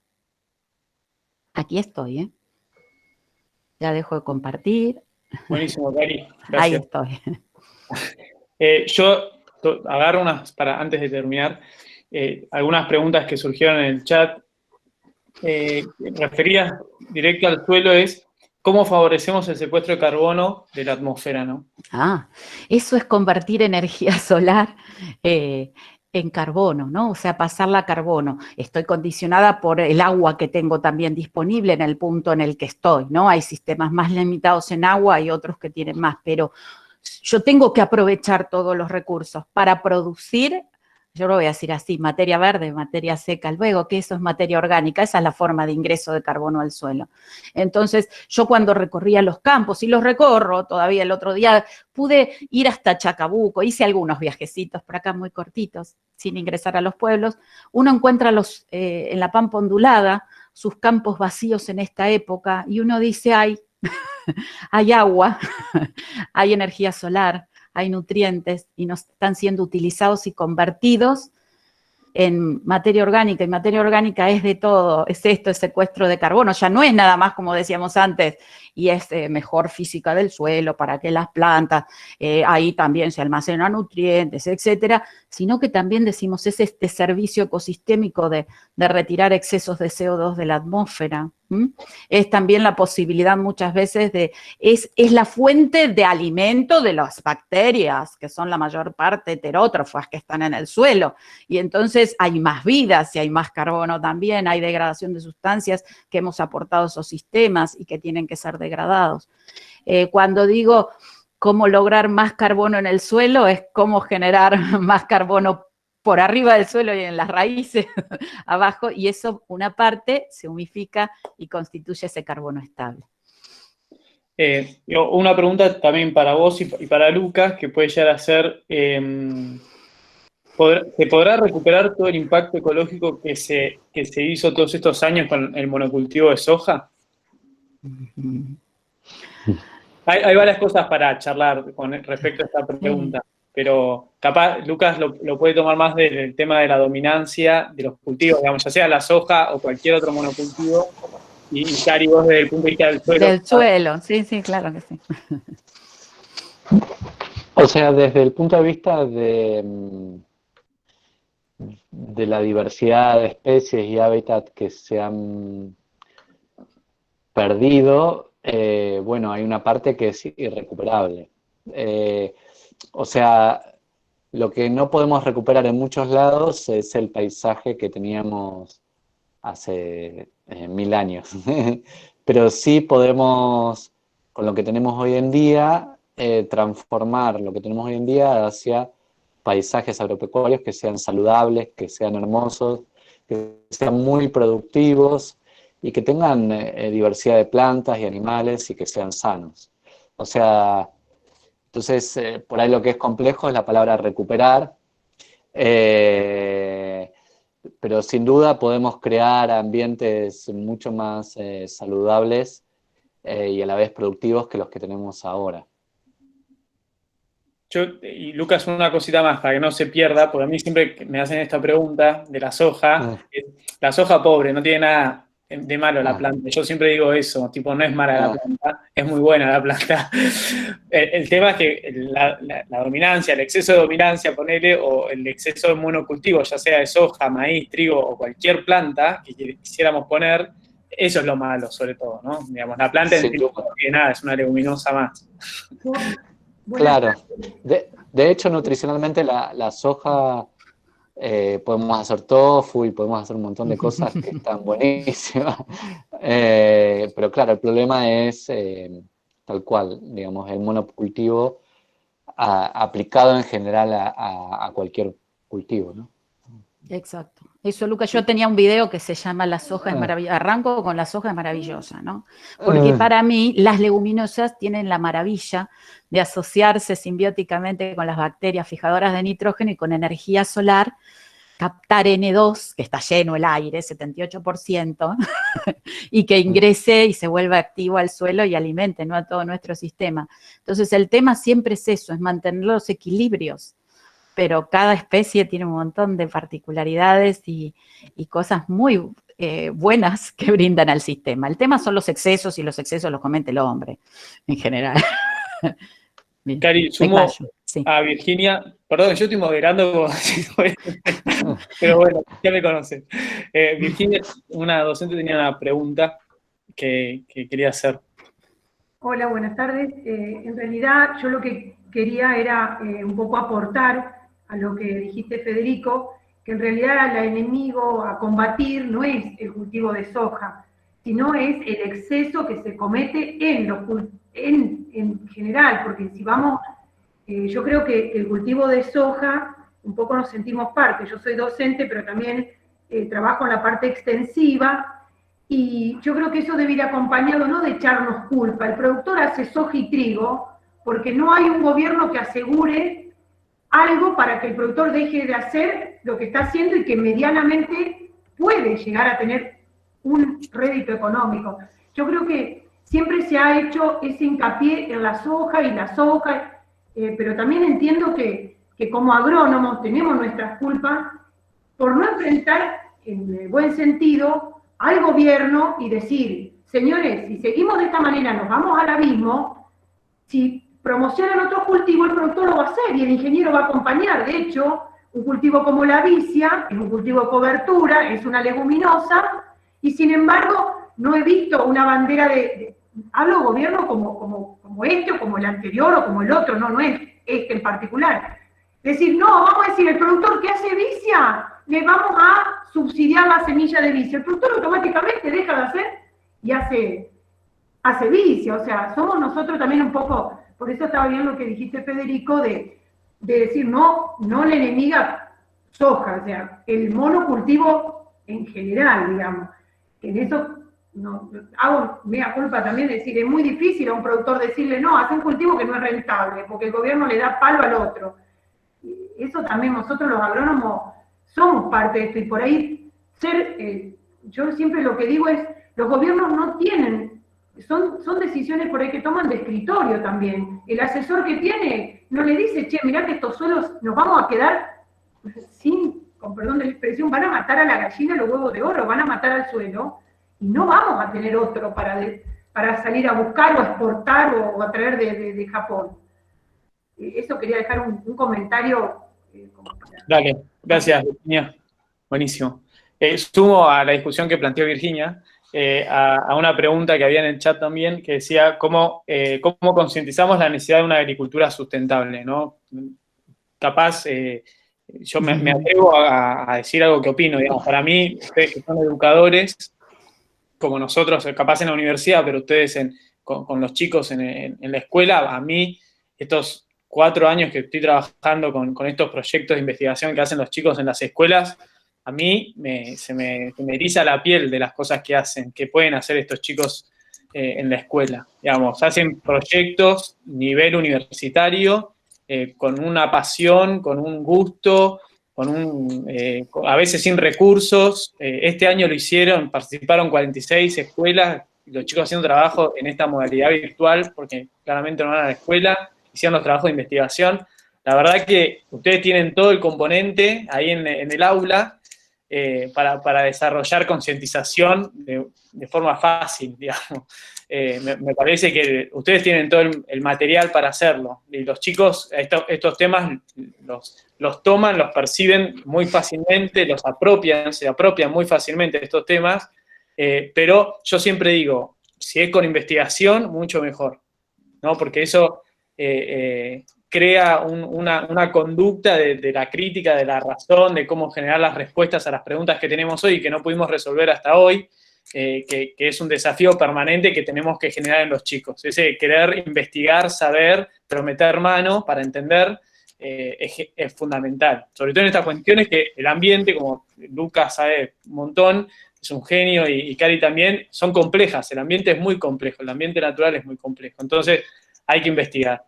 Aquí estoy, ¿eh? Ya dejo de compartir. Buenísimo, Cari. Gracias. Ahí estoy. Yo agarro antes de terminar, algunas preguntas que surgieron en el chat. Referidas directo al suelo es cómo favorecemos el secuestro de carbono de la atmósfera, ¿no? Eso es convertir energía solar en carbono, ¿no? O sea, pasarla a carbono. Estoy condicionada por el agua que tengo también disponible en el punto en el que estoy, ¿no? Hay sistemas más limitados en agua y otros que tienen más, pero yo tengo que aprovechar todos los recursos para producir, yo lo voy a decir así, materia verde, materia seca, luego que eso es materia orgánica, esa es la forma de ingreso de carbono al suelo. Entonces, yo cuando recorría los campos, y los recorro todavía el otro día, pude ir hasta Chacabuco, hice algunos viajecitos por acá muy cortitos, sin ingresar a los pueblos. Uno encuentra en la pampa ondulada sus campos vacíos en esta época, y uno dice, ay, hay agua, hay energía solar, hay nutrientes y no están siendo utilizados y convertidos en materia orgánica, y materia orgánica es de todo, es esto, es secuestro de carbono, ya no es nada más como decíamos antes, y es mejor física del suelo para que las plantas, ahí también se almacenan nutrientes, etcétera, sino que también decimos es este servicio ecosistémico de retirar excesos de CO2 de la atmósfera. Es también la posibilidad muchas veces es la fuente de alimento de las bacterias, que son la mayor parte heterótrofas que están en el suelo, y entonces hay más vida, si hay más carbono también, hay degradación de sustancias que hemos aportado a esos sistemas y que tienen que ser degradados. Cuando digo cómo lograr más carbono en el suelo, es cómo generar más carbono por arriba del suelo y en las raíces abajo, y eso una parte se humifica y constituye ese carbono estable. Una pregunta también para vos y para Lucas, que puede llegar a ser, ¿se podrá recuperar todo el impacto ecológico que se hizo todos estos años con el monocultivo de soja? Hay varias cosas para charlar con respecto a esta pregunta, pero capaz Lucas lo puede tomar más del tema de la dominancia de los cultivos, digamos, ya sea la soja o cualquier otro monocultivo, y Cari, vos desde el punto de vista del suelo. Del suelo, sí, claro que sí. O sea, desde el punto de vista de la diversidad de especies y hábitat que se han perdido, bueno, hay una parte que es irrecuperable. O sea, lo que no podemos recuperar en muchos lados es el paisaje que teníamos hace 1000 años. Pero sí podemos, con lo que tenemos hoy en día, transformar lo que tenemos hoy en día hacia paisajes agropecuarios que sean saludables, que sean hermosos, que sean muy productivos y que tengan diversidad de plantas y animales y que sean sanos. O sea, entonces por ahí lo que es complejo es la palabra recuperar, pero sin duda podemos crear ambientes mucho más saludables y a la vez productivos que los que tenemos ahora. Y Lucas, una cosita más para que no se pierda, porque a mí siempre me hacen esta pregunta de la soja. La soja pobre, no tiene nada de malo la planta. Yo siempre digo eso, tipo, no es mala la planta, es muy buena la planta. El tema es que la dominancia, el exceso de dominancia, ponele, o el exceso de monocultivo, ya sea de soja, maíz, trigo o cualquier planta que quisiéramos poner, eso es lo malo, sobre todo, ¿no? Digamos, la planta en sí no tiene nada, es una leguminosa más. Claro. De hecho, nutricionalmente la soja... podemos hacer tofu y podemos hacer un montón de cosas que están buenísimas. Pero claro, el problema es tal cual, digamos, el monocultivo aplicado en general a cualquier cultivo, ¿no? Exacto. Eso, Lucas, yo tenía un video que se llama La soja es maravillosa. Arranco con la soja es maravillosa, ¿no? Porque para mí las leguminosas tienen la maravilla de asociarse simbióticamente con las bacterias fijadoras de nitrógeno y con energía solar, captar N2, que está lleno el aire, 78%, y que ingrese y se vuelva activo al suelo y alimente, ¿no?, a todo nuestro sistema. Entonces el tema siempre es eso, es mantener los equilibrios. Pero cada especie tiene un montón de particularidades y cosas muy buenas que brindan al sistema. El tema son los excesos, y los excesos los comete el hombre, en general. Bien. Cari, sumo a Virginia, perdón, yo estoy moderando, pero bueno, ya me conocen. Virginia, una docente, tenía una pregunta que quería hacer. Hola, buenas tardes. En realidad, yo lo que quería era un poco aportar a lo que dijiste, Federico, que en realidad el enemigo a combatir no es el cultivo de soja, sino es el exceso que se comete en general, porque si vamos, yo creo que el cultivo de soja, un poco nos sentimos parte, yo soy docente, pero también trabajo en la parte extensiva, y yo creo que eso debe ir acompañado no de echarnos culpa, el productor hace soja y trigo, porque no hay un gobierno que asegure algo para que el productor deje de hacer lo que está haciendo y que medianamente puede llegar a tener un rédito económico. Yo creo que siempre se ha hecho ese hincapié en la soja y la soja, pero también entiendo que como agrónomos tenemos nuestras culpas por no enfrentar en el buen sentido al gobierno y decir, señores, si seguimos de esta manera nos vamos al abismo, si promocionan otro cultivo, el productor lo va a hacer y el ingeniero va a acompañar. De hecho, un cultivo como la vicia es un cultivo de cobertura, es una leguminosa, y sin embargo no he visto una bandera hablo gobierno como este o como el anterior o como el otro, no es este en particular. Es decir, no, vamos a decir, el productor que hace vicia, le vamos a subsidiar la semilla de vicia. El productor automáticamente deja de hacer y hace vicia. O sea, somos nosotros también un poco... Por eso estaba bien lo que dijiste, Federico, de decir, no la enemiga soja, o sea, el monocultivo en general, digamos. En eso hago mea culpa también de decir, es muy difícil a un productor decirle, no, haz un cultivo que no es rentable, porque el gobierno le da palo al otro. Eso también nosotros los agrónomos somos parte de esto, y por ahí yo siempre lo que digo es, los gobiernos no tienen... Son decisiones por ahí que toman de escritorio también. El asesor que tiene no le dice, che, mirá que estos suelos nos vamos a quedar con perdón de la expresión, van a matar a la gallina los huevos de oro, van a matar al suelo, y no vamos a tener otro para salir a buscar o exportar o a traer de Japón. Eso quería dejar un comentario. Dale, gracias, Virginia. Buenísimo. Sumo a la discusión que planteó Virginia, a una pregunta que había en el chat también, que decía cómo concientizamos la necesidad de una agricultura sustentable, ¿no? Capaz, yo me atrevo a decir algo que opino, digamos, para mí, ustedes que son educadores, como nosotros, capaz en la universidad, pero ustedes con los chicos en la escuela, a mí, estos 4 años que estoy trabajando con estos proyectos de investigación que hacen los chicos en las escuelas, a mí se me eriza la piel de las cosas que hacen, que pueden hacer estos chicos en la escuela. Digamos, hacen proyectos nivel universitario, con una pasión, con un gusto, a veces sin recursos. Este año lo hicieron, participaron 46 escuelas, los chicos haciendo trabajo en esta modalidad virtual, porque claramente no van a la escuela, hicieron los trabajos de investigación. La verdad que ustedes tienen todo el componente ahí en el aula. para desarrollar concientización de forma fácil, digamos. Me parece que ustedes tienen todo el material para hacerlo, y los chicos estos temas los toman, los perciben muy fácilmente, se apropian muy fácilmente de estos temas, pero yo siempre digo, si es con investigación, mucho mejor, ¿no? Porque eso crea una conducta de la crítica, de la razón, de cómo generar las respuestas a las preguntas que tenemos hoy y que no pudimos resolver hasta hoy, que es un desafío permanente que tenemos que generar en los chicos. Ese querer investigar, saber, pero meter mano para entender es fundamental. Sobre todo en estas cuestiones que el ambiente, como Lucas sabe un montón, es un genio, y Cari también, son complejas. El ambiente es muy complejo, el ambiente natural es muy complejo. Entonces hay que investigar.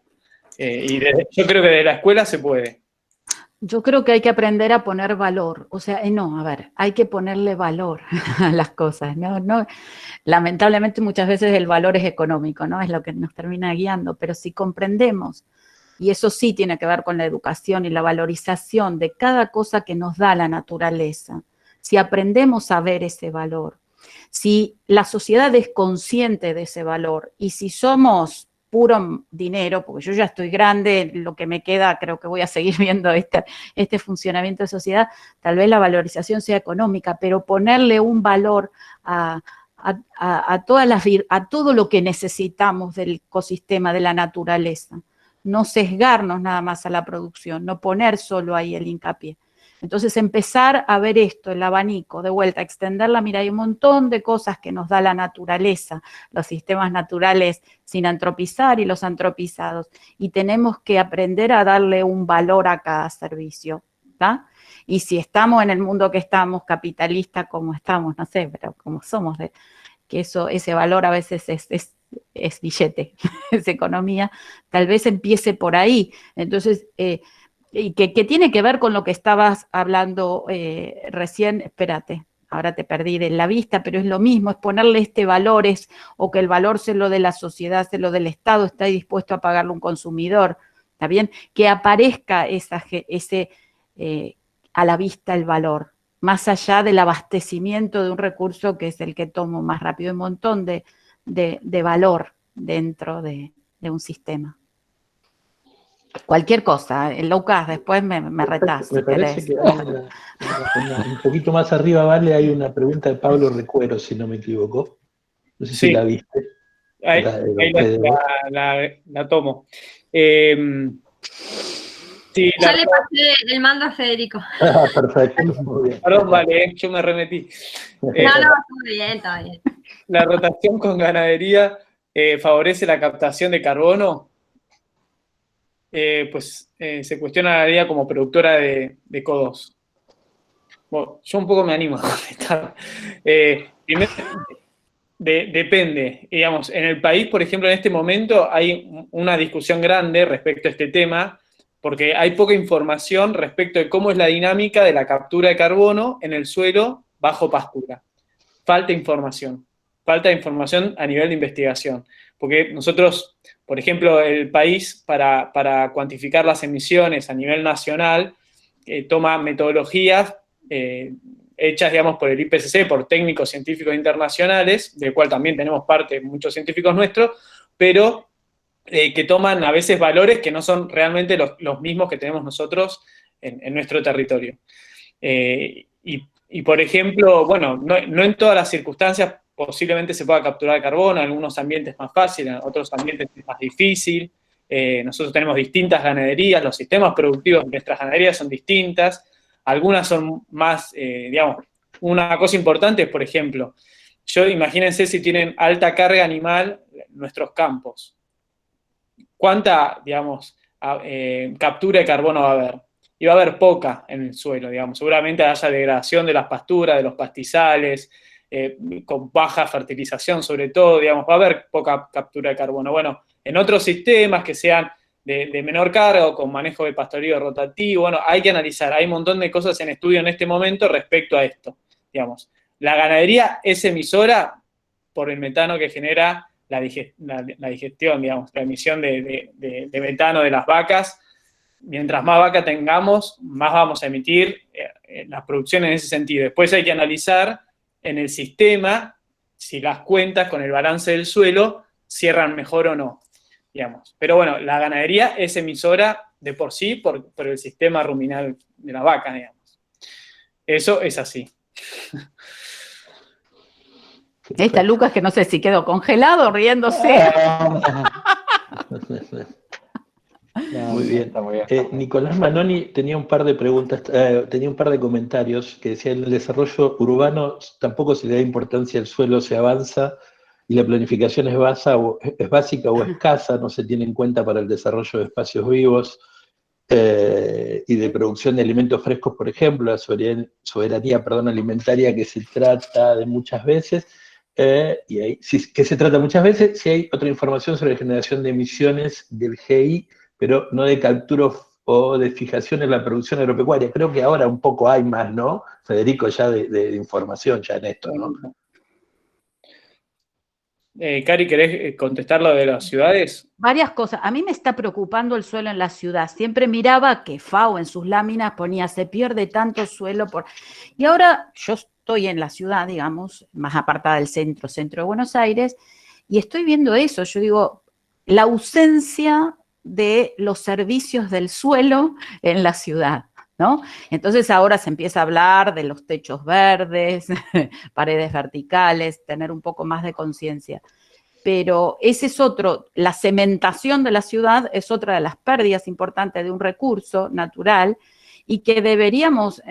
Yo creo que desde la escuela se puede. Yo creo que hay que aprender a poner valor. O sea, hay que ponerle valor a las cosas. No, lamentablemente muchas veces el valor es económico, ¿no? Es lo que nos termina guiando. Pero si comprendemos, y eso sí tiene que ver con la educación y la valorización de cada cosa que nos da la naturaleza, si aprendemos a ver ese valor, si la sociedad es consciente de ese valor, y si somos puro dinero, porque yo ya estoy grande, lo que me queda, creo que voy a seguir viendo este funcionamiento de sociedad, tal vez la valorización sea económica, pero ponerle un valor a todo lo que necesitamos del ecosistema, de la naturaleza, no sesgarnos nada más a la producción, no poner solo ahí el hincapié. Entonces empezar a ver esto, el abanico, de vuelta, extenderla, mira, hay un montón de cosas que nos da la naturaleza, los sistemas naturales sin antropizar y los antropizados, y tenemos que aprender a darle un valor a cada servicio, ¿tá? Y si estamos en el mundo que estamos, capitalista como estamos, no sé, pero como somos, que ese valor a veces es billete, es economía, tal vez empiece por ahí. Entonces, y que tiene que ver con lo que estabas hablando recién, espérate, ahora te perdí de la vista, pero es lo mismo, es ponerle valores, o que el valor se lo de la sociedad, se lo del Estado, está dispuesto a pagarlo un consumidor, ¿está bien? Que aparezca a la vista el valor, más allá del abastecimiento de un recurso que es el que tomo más rápido, un montón de valor dentro de un sistema. Cualquier cosa, el low cost, después me retás. Me parece que un poquito más arriba, Vale, hay una pregunta de Pablo Recuero, si no me equivoco. No sé si la viste. Ahí la tomo. Sí, ya le pasé el mando a Federico. Perfecto, muy bien. Perdón, Vale, yo me remetí. No, está bien. La rotación con ganadería favorece la captación de carbono. Se cuestiona la ganadería como productora de CO2. Bueno, yo un poco me animo a contestar. Primero, depende. Digamos, en el país, por ejemplo, en este momento hay una discusión grande respecto a este tema, porque hay poca información respecto de cómo es la dinámica de la captura de carbono en el suelo bajo pastura. Falta información a nivel de investigación. Porque nosotros, por ejemplo, el país, para cuantificar las emisiones a nivel nacional, toma metodologías hechas, digamos, por el IPCC, por técnicos científicos internacionales, del cual también tenemos parte muchos científicos nuestros, pero que toman a veces valores que no son realmente los mismos que tenemos nosotros en nuestro territorio. Y por ejemplo, bueno, no en todas las circunstancias posiblemente se pueda capturar carbono, en algunos ambientes más fácil, en otros ambientes es más difícil. Nosotros tenemos distintas ganaderías, los sistemas productivos de nuestras ganaderías son distintas, algunas son más, digamos, una cosa importante es, por ejemplo, imagínense si tienen alta carga animal nuestros campos. ¿Cuánta, digamos, captura de carbono va a haber? Y va a haber poca en el suelo, digamos. Seguramente haya degradación de las pasturas, de los pastizales, con baja fertilización sobre todo, digamos, va a haber poca captura de carbono. Bueno, en otros sistemas que sean de menor carga, con manejo de pastoreo rotativo, bueno, hay que analizar, hay un montón de cosas en estudio en este momento respecto a esto, digamos. La ganadería es emisora por el metano que genera la digestión, digamos, la emisión de metano de las vacas, mientras más vaca tengamos, más vamos a emitir las producciones en ese sentido. Después hay que analizar en el sistema si las cuentas con el balance del suelo cierran mejor o no, digamos. Pero bueno, la ganadería es emisora de por sí por el sistema ruminal de la vaca, digamos. Eso es así. Ahí está Lucas, que no sé si quedó congelado riéndose. Muy bien. Está muy bien. Nicolás Manoni tenía un par de preguntas, tenía un par de comentarios que decía: en el desarrollo urbano tampoco se le da importancia al suelo, se avanza y la planificación es básica o escasa, no se tiene en cuenta para el desarrollo de espacios vivos y de producción de alimentos frescos, por ejemplo, la soberanía, alimentaria que se trata de muchas veces. Que se trata muchas veces, si hay otra información sobre la generación de emisiones del GI, pero no de captura o de fijación en la producción agropecuaria. Creo que ahora un poco hay más, ¿no, Federico, ya de información ya en esto, ¿no? Cari, ¿querés contestar lo de las ciudades? Varias cosas. A mí me está preocupando el suelo en la ciudad. Siempre miraba que FAO en sus láminas ponía: se pierde tanto suelo por... Y ahora yo estoy en la ciudad, digamos, más apartada del centro de Buenos Aires, y estoy viendo eso. Yo digo, la ausencia de los servicios del suelo en la ciudad, ¿no? Entonces ahora se empieza a hablar de los techos verdes, paredes verticales, tener un poco más de conciencia. Pero ese es otro, la cementación de la ciudad es otra de las pérdidas importantes de un recurso natural y que deberíamos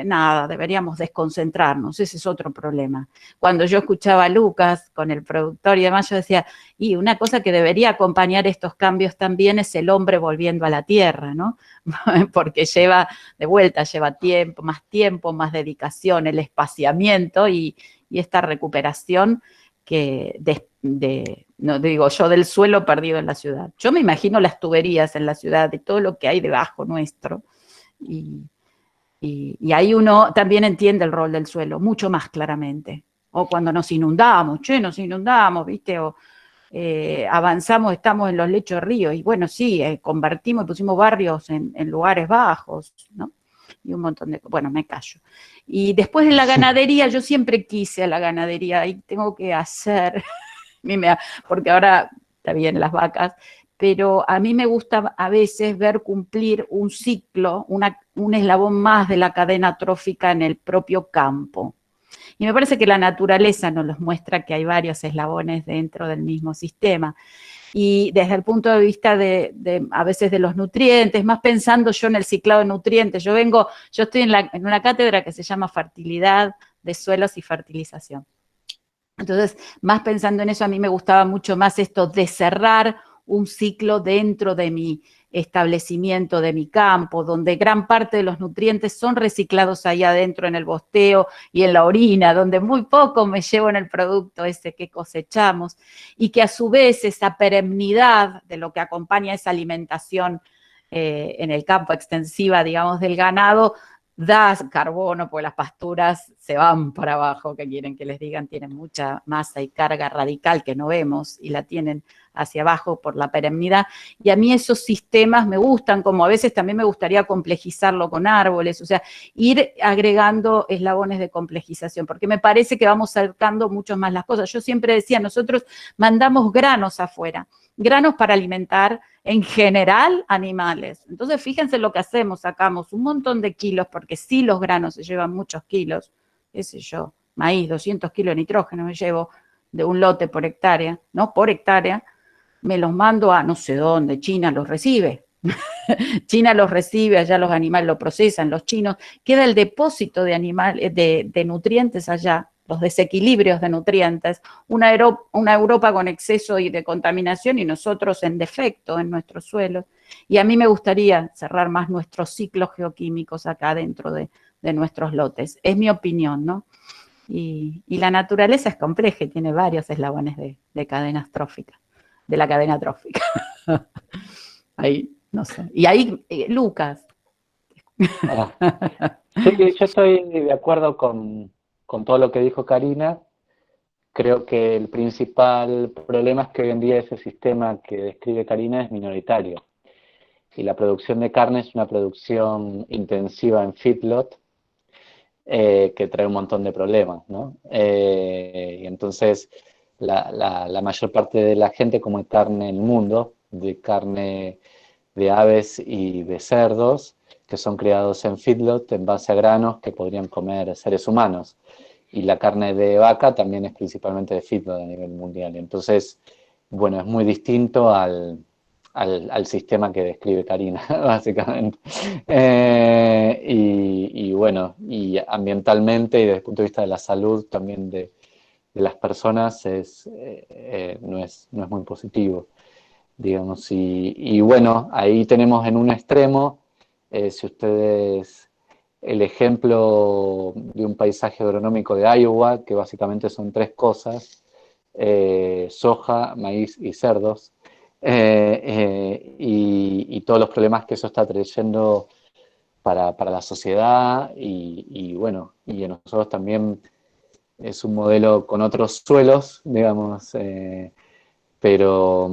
desconcentrarnos, ese es otro problema. Cuando yo escuchaba a Lucas con el productor y demás, yo decía, y una cosa que debería acompañar estos cambios también es el hombre volviendo a la tierra, ¿no? Porque lleva tiempo, más dedicación, el espaciamiento y esta recuperación que no digo yo, del suelo perdido en la ciudad. Yo me imagino las tuberías en la ciudad, de todo lo que hay debajo nuestro, y ahí uno también entiende el rol del suelo, mucho más claramente. O cuando nos inundamos, ¿viste? O avanzamos, estamos en los lechos de ríos, y bueno, sí, convertimos y pusimos barrios en lugares bajos, ¿no? Y un montón de... Bueno, me callo. Y después de la ganadería, yo siempre quise a la ganadería, y tengo que hacer... porque ahora está bien las vacas, pero a mí me gusta a veces ver cumplir un ciclo, un eslabón más de la cadena trófica en el propio campo. Y me parece que la naturaleza nos muestra que hay varios eslabones dentro del mismo sistema. Y desde el punto de vista a veces de los nutrientes, más pensando yo en el ciclado de nutrientes, yo estoy en una cátedra que se llama Fertilidad de Suelos y Fertilización. Entonces, más pensando en eso, a mí me gustaba mucho más esto de cerrar un ciclo dentro de mi establecimiento, de mi campo, donde gran parte de los nutrientes son reciclados ahí adentro en el bosteo y en la orina, donde muy poco me llevo en el producto ese que cosechamos, y que a su vez esa perennidad de lo que acompaña esa alimentación en el campo extensiva, digamos, del ganado, da carbono, porque las pasturas se van para abajo, que quieren que les digan, tienen mucha masa y carga radical que no vemos, y la tienen hacia abajo por la perennidad. Y a mí esos sistemas me gustan, como a veces también me gustaría complejizarlo con árboles, o sea, ir agregando eslabones de complejización, porque me parece que vamos acercando mucho más las cosas. Yo siempre decía, nosotros mandamos granos afuera, granos para alimentar en general animales. Entonces, fíjense lo que hacemos, sacamos un montón de kilos, porque sí los granos se llevan muchos kilos, qué sé yo, maíz, 200 kilos de nitrógeno me llevo de un lote por hectárea, ¿no? Por hectárea, me los mando a no sé dónde, China los recibe. China los recibe, allá los animales lo procesan, los chinos, queda el depósito de nutrientes allá, los desequilibrios de nutrientes, una Europa con exceso y de contaminación y nosotros en defecto en nuestros suelos. Y a mí me gustaría cerrar más nuestros ciclos geoquímicos acá dentro de nuestros lotes. Es mi opinión, ¿no? Y la naturaleza es compleja y tiene varios eslabones de cadenas tróficas, de la cadena trófica. Ahí, no sé. Y ahí, Lucas. Sí, yo estoy de acuerdo con todo lo que dijo Karina. Creo que el principal problema es que hoy en día ese sistema que describe Karina es minoritario. Y la producción de carne es una producción intensiva en feedlot, que trae un montón de problemas, ¿no? Y entonces la mayor parte de la gente come carne en el mundo, de carne de aves y de cerdos, que son criados en feedlot en base a granos que podrían comer seres humanos. Y la carne de vaca también es principalmente de feedlot a nivel mundial. Entonces, bueno, es muy distinto al sistema que describe Karina, básicamente. Y bueno, y ambientalmente y desde el punto de vista de la salud también de las personas no es muy positivo, digamos. Y bueno, ahí tenemos en un extremo, si ustedes, el ejemplo de un paisaje agronómico de Iowa, que básicamente son 3 cosas, soja, maíz y cerdos, y todos los problemas que eso está trayendo para la sociedad y bueno, y a nosotros también es un modelo con otros suelos, digamos, pero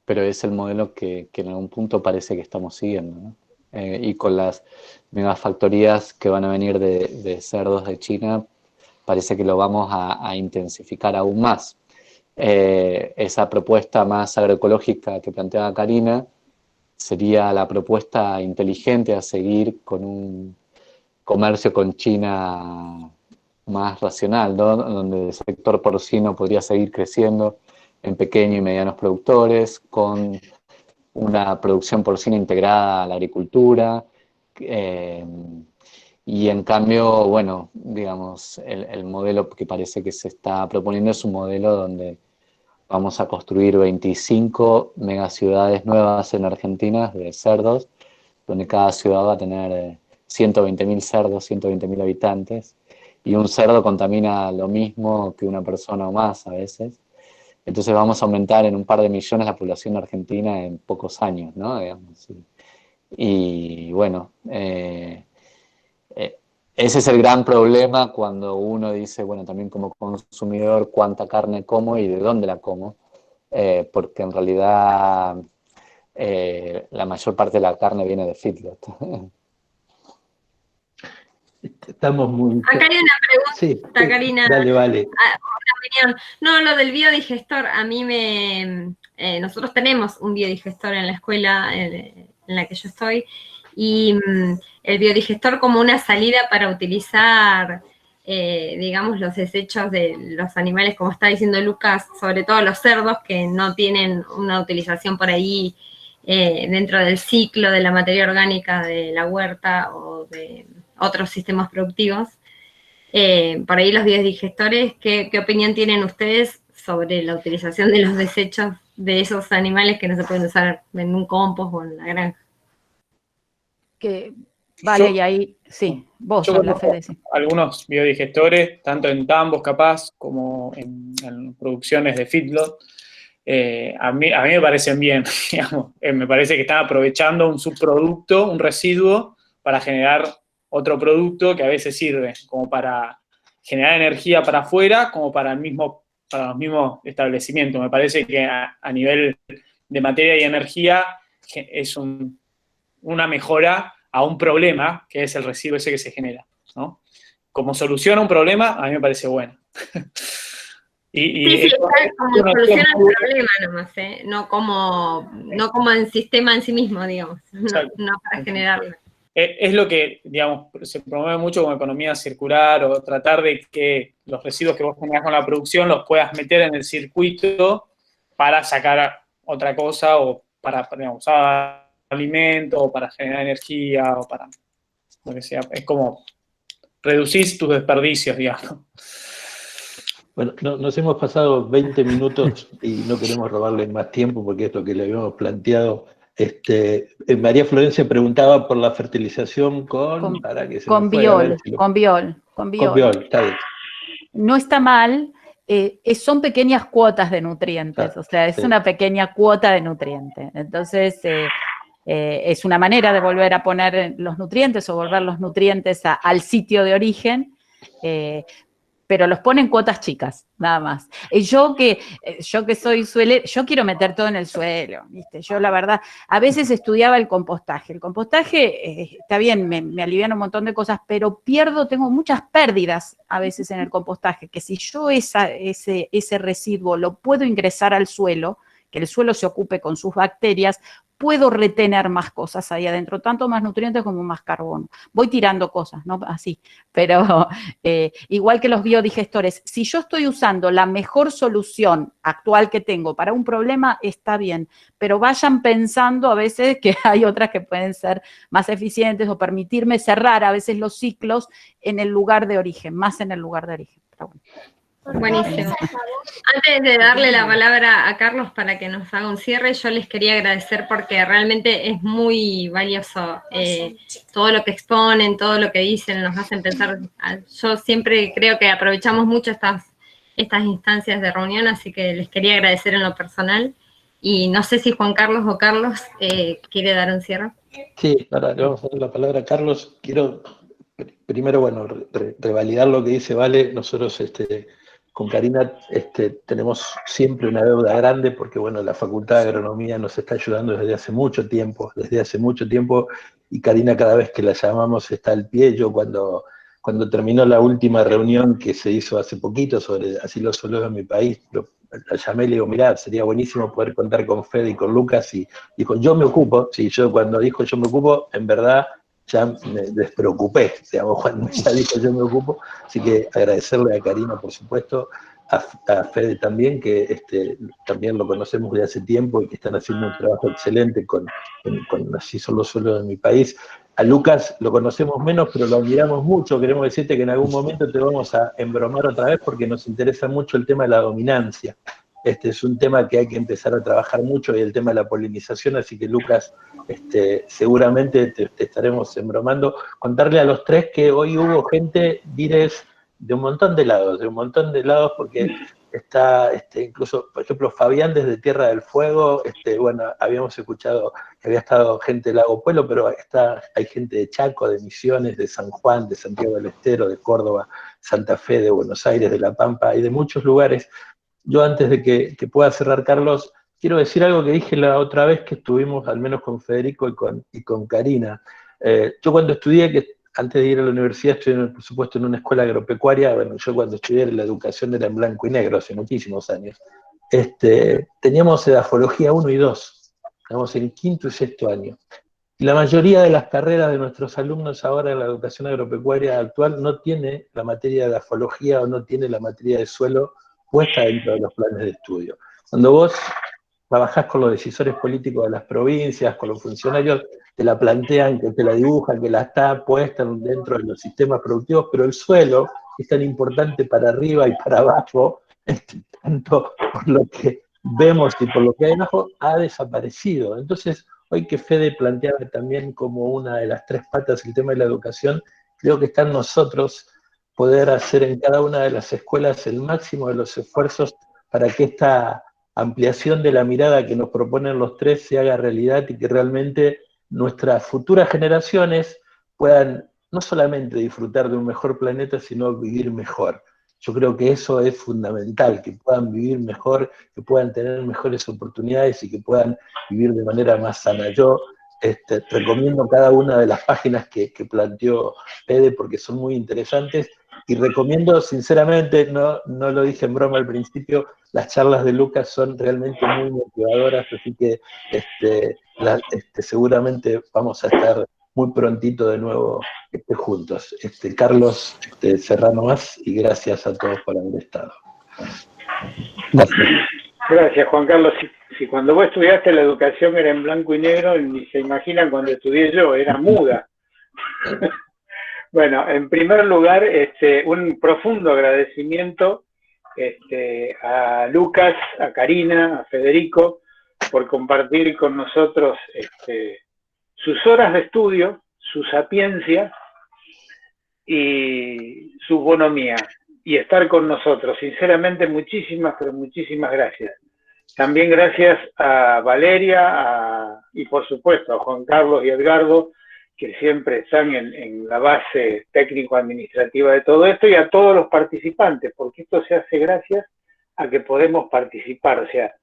es el modelo que en algún punto parece que estamos siguiendo, ¿no? Y con las megafactorías que van a venir de cerdos de China, parece que lo vamos a intensificar aún más. Esa propuesta más agroecológica que planteaba Karina sería la propuesta inteligente a seguir con un comercio con China más racional, ¿no? Donde el sector porcino podría seguir creciendo en pequeños y medianos productores, con una producción porcina integrada a la agricultura, y en cambio, bueno, digamos, el modelo que parece que se está proponiendo es un modelo donde vamos a construir 25 megaciudades nuevas en Argentina de cerdos, donde cada ciudad va a tener 120.000 cerdos, 120.000 habitantes, y un cerdo contamina lo mismo que una persona o más a veces. Entonces vamos a aumentar en un par de millones la población argentina en pocos años, ¿no? Digamos, y bueno, ese es el gran problema cuando uno dice, bueno, también como consumidor, cuánta carne como y de dónde la como, porque en realidad la mayor parte de la carne viene de feedlot. Estamos muy... Acá hay una pregunta, Sí, Karina. dale, vale. Una opinión. No, lo del biodigestor, a mí nosotros tenemos un biodigestor en la escuela en la que yo estoy, y el biodigestor como una salida para utilizar, digamos, los desechos de los animales, como está diciendo Lucas, sobre todo los cerdos, que no tienen una utilización por ahí dentro del ciclo de la materia orgánica de la huerta o de otros sistemas productivos. Por ahí los biodigestores, ¿qué opinión tienen ustedes sobre la utilización de los desechos de esos animales que no se pueden usar en un compost o en la granja? Vale, y ahí, sí, vos hablas, Fede. Sí. Algunos biodigestores, tanto en tambos capaz, como en producciones de feedlot, a mí me parecen bien, digamos. Me parece que están aprovechando un subproducto, un residuo, para generar otro producto que a veces sirve como para generar energía para afuera, como para los mismos establecimientos. Me parece que a nivel de materia y energía es una mejora a un problema, que es el residuo ese que se genera, ¿no? Como solución a un problema, a mí me parece bueno. Sí, como solución al problema nomás, no como el sistema en sí mismo, digamos, no para generarlo. Es lo que, digamos, se promueve mucho como economía circular, o tratar de que los residuos que vos generás con la producción los puedas meter en el circuito para sacar otra cosa, o para, digamos, usar alimento, o para generar energía, o para lo que sea. Es como reducir tus desperdicios, digamos. Bueno, nos hemos pasado 20 minutos y no queremos robarle más tiempo porque es lo que le habíamos planteado. María Florencia preguntaba por la fertilización con biol, está bien. No está mal, son pequeñas cuotas de nutrientes, o sea, es una pequeña cuota de nutrientes. Entonces, es una manera de volver a poner los nutrientes o volver los nutrientes al sitio de origen, pero los pone en cuotas chicas, nada más. Yo que soy suelera, yo quiero meter todo en el suelo, ¿viste? Yo la verdad, a veces estudiaba el compostaje. El compostaje está bien, me alivian un montón de cosas, pero tengo muchas pérdidas a veces en el compostaje, que si yo ese residuo lo puedo ingresar al suelo, que el suelo se ocupe con sus bacterias, puedo retener más cosas ahí adentro, tanto más nutrientes como más carbono. Voy tirando cosas, ¿no? Así, pero igual que los biodigestores, si yo estoy usando la mejor solución actual que tengo para un problema, está bien, pero vayan pensando a veces que hay otras que pueden ser más eficientes o permitirme cerrar a veces los ciclos en el lugar de origen, más en el lugar de origen. Pero bueno. Buenísimo. Antes de darle la palabra a Carlos para que nos haga un cierre, yo les quería agradecer porque realmente es muy valioso todo lo que exponen, todo lo que dicen, nos hacen pensar. Yo siempre creo que aprovechamos mucho estas instancias de reunión, así que les quería agradecer en lo personal. Y no sé si Juan Carlos o Carlos quiere dar un cierre. Sí, ahora le vamos a dar la palabra a Carlos. Quiero primero, bueno, revalidar lo que dice Vale. Nosotros con Karina tenemos siempre una deuda grande porque, bueno, la Facultad de Agronomía nos está ayudando desde hace mucho tiempo, y Karina cada vez que la llamamos está al pie. Yo cuando terminó la última reunión que se hizo hace poquito sobre asilos solos en mi país, la llamé y le digo, mirá, sería buenísimo poder contar con Fede y con Lucas, y dijo, yo me ocupo. Sí, yo cuando dijo yo me ocupo, en verdad ya me despreocupé, digamos, cuando ya dijo yo me ocupo. Así que agradecerle a Karina, por supuesto, a Fede también, que también lo conocemos de hace tiempo y que están haciendo un trabajo excelente con Así son los suelos de mi país. A Lucas lo conocemos menos, pero lo admiramos mucho. Queremos decirte que en algún momento te vamos a embromar otra vez porque nos interesa mucho el tema de la dominancia. Es un tema que hay que empezar a trabajar mucho, y el tema de la polinización, así que Lucas, seguramente te estaremos embromando. Contarle a los tres que hoy hubo gente, Vires, de un montón de lados, porque está incluso, por ejemplo, Fabián desde Tierra del Fuego, bueno, habíamos escuchado que había estado gente de Lago Pueblo, pero hay gente de Chaco, de Misiones, de San Juan, de Santiago del Estero, de Córdoba, Santa Fe, de Buenos Aires, de La Pampa, y de muchos lugares. Yo, antes de que pueda cerrar Carlos, quiero decir algo que dije la otra vez que estuvimos, al menos con Federico y con Karina. Yo cuando estudié, que antes de ir a la universidad estudié, por supuesto, en una escuela agropecuaria. Bueno, yo cuando estudié la educación era en blanco y negro, hace muchísimos años. Teníamos edafología 1 y 2, estábamos en quinto y sexto año. Y la mayoría de las carreras de nuestros alumnos ahora en la educación agropecuaria actual no tiene la materia de edafología o no tiene la materia de suelo puesta dentro de los planes de estudio. Cuando vos trabajás con los decisores políticos de las provincias, con los funcionarios, te la plantean, que te la dibujan, que la está puesta dentro de los sistemas productivos, pero el suelo es tan importante para arriba y para abajo, tanto por lo que vemos y por lo que hay abajo, ha desaparecido. Entonces, hoy que Fede planteaba también como una de las 3 patas el tema de la educación, creo que está en nosotros poder hacer en cada una de las escuelas el máximo de los esfuerzos para que esta ampliación de la mirada que nos proponen los 3 se haga realidad, y que realmente nuestras futuras generaciones puedan no solamente disfrutar de un mejor planeta, sino vivir mejor. Yo creo que eso es fundamental, que puedan vivir mejor, que puedan tener mejores oportunidades y que puedan vivir de manera más sana. Yo recomiendo cada una de las páginas que planteó Fede porque son muy interesantes, y recomiendo sinceramente, no lo dije en broma al principio, las charlas de Lucas son realmente muy motivadoras, así que seguramente vamos a estar muy prontito de nuevo juntos. Carlos, Serrano más, y gracias a todos por haber estado. Gracias. Gracias, Juan Carlos. Si cuando vos estudiaste la educación era en blanco y negro, ni se imaginan cuando estudié yo, era muda. Bueno, en primer lugar, un profundo agradecimiento a Lucas, a Karina, a Federico, por compartir con nosotros sus horas de estudio, su sapiencia y su bonomía, y estar con nosotros. Sinceramente, muchísimas, pero muchísimas gracias. También gracias a Valeria y por supuesto a Juan Carlos y Edgardo, que siempre están en la base técnico-administrativa de todo esto, y a todos los participantes, porque esto se hace gracias a que podemos participar. O sea,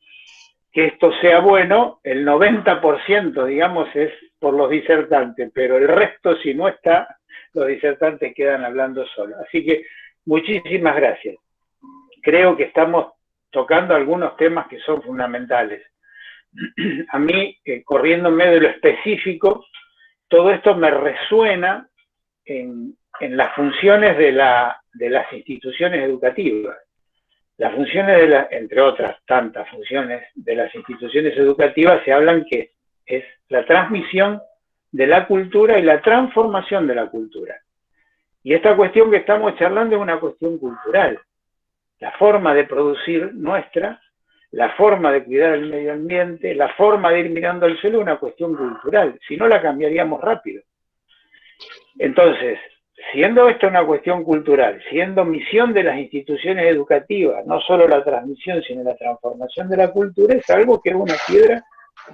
que esto sea bueno, el 90%, digamos, es por los disertantes, pero el resto, si no está, los disertantes quedan hablando solos. Así que muchísimas gracias. Creo que estamos tocando algunos temas que son fundamentales. A mí, corriéndome de lo específico, todo esto me resuena en las funciones de las instituciones educativas. Las funciones, entre otras tantas funciones de las instituciones educativas, se hablan que es la transmisión de la cultura y la transformación de la cultura. Y esta cuestión que estamos charlando es una cuestión cultural. La forma de producir nuestra, la forma de cuidar el medio ambiente, la forma de ir mirando al cielo es una cuestión cultural. Si no, la cambiaríamos rápido. Entonces, siendo esto una cuestión cultural, siendo misión de las instituciones educativas, no solo la transmisión, sino la transformación de la cultura, es algo que es una piedra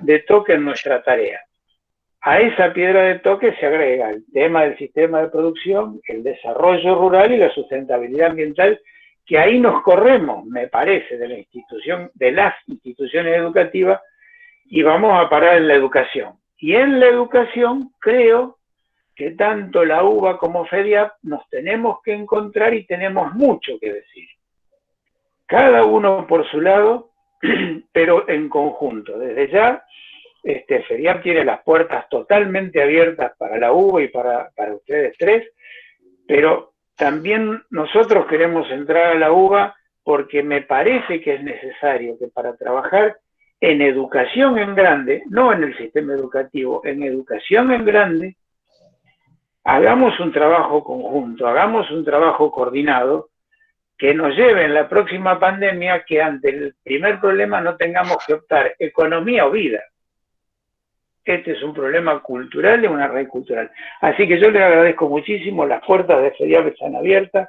de toque en nuestra tarea. A esa piedra de toque se agrega el tema del sistema de producción, el desarrollo rural y la sustentabilidad ambiental, que ahí nos corremos, me parece, de las instituciones educativas, y vamos a parar en la educación. Y en la educación creo que tanto la UBA como FEDIAP nos tenemos que encontrar y tenemos mucho que decir. Cada uno por su lado, pero en conjunto. Desde ya, FEDIAP tiene las puertas totalmente abiertas para la UBA y para ustedes tres, pero también nosotros queremos entrar a la UBA porque me parece que es necesario que para trabajar en educación en grande, no en el sistema educativo, en educación en grande, hagamos un trabajo conjunto, hagamos un trabajo coordinado que nos lleve en la próxima pandemia que ante el primer problema no tengamos que optar economía o vida. Este es un problema cultural y una red cultural. Así que yo les agradezco muchísimo, las puertas de FEDIAP están abiertas.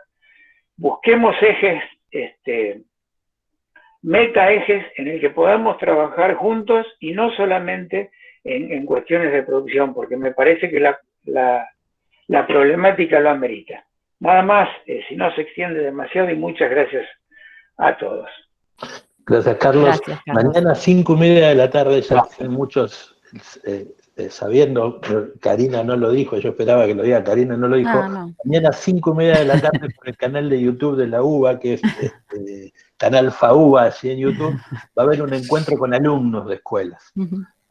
Busquemos ejes, metaejes en el que podamos trabajar juntos y no solamente en cuestiones de producción, porque me parece que la problemática lo amerita. Nada más, si no se extiende demasiado, y muchas gracias a todos. Gracias, Carlos. Gracias, Carlos. Mañana 5:30 de la tarde, ya están muchos sabiendo, Karina no lo dijo, yo esperaba que lo diga, Karina no lo dijo. No. Mañana 5:30 de la tarde por el canal de YouTube de la UBA, que es canal FAUBA, así en YouTube, va a haber un encuentro con alumnos de escuelas.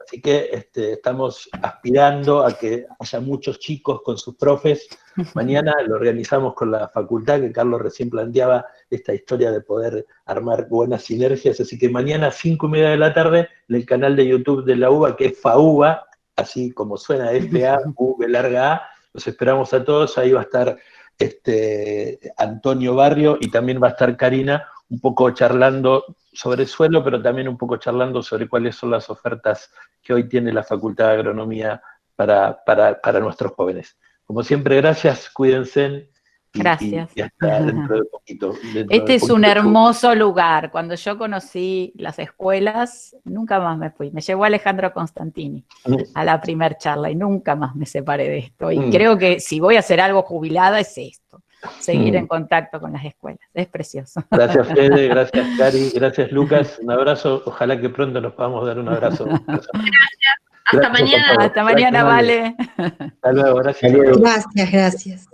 Así que estamos aspirando a que haya muchos chicos con sus profes. Mañana lo organizamos con la facultad, que Carlos recién planteaba esta historia de poder armar buenas sinergias. Así que mañana 5:30 de la tarde, en el canal de YouTube de la UBA, que es FAUBA, así como suena, FAUB_A, los esperamos a todos. Ahí va a estar Antonio Barrio y también va a estar Karina, un poco charlando sobre suelo, pero también un poco charlando sobre cuáles son las ofertas que hoy tiene la Facultad de Agronomía para nuestros jóvenes. Como siempre, gracias, cuídense. Gracias. Y hasta dentro de poquito. Este es un hermoso lugar. Cuando yo conocí las escuelas, nunca más me fui. Me llevó Alejandro Constantini a la primer charla y nunca más me separé de esto. Y creo que si voy a hacer algo jubilada es esto. Seguir en contacto con las escuelas. Es precioso. Gracias, Fede, gracias, Cari, gracias, Lucas. Un abrazo. Ojalá que pronto nos podamos dar un abrazo. Gracias. Hasta mañana. Hasta mañana, Vale. Hasta luego, gracias. Gracias.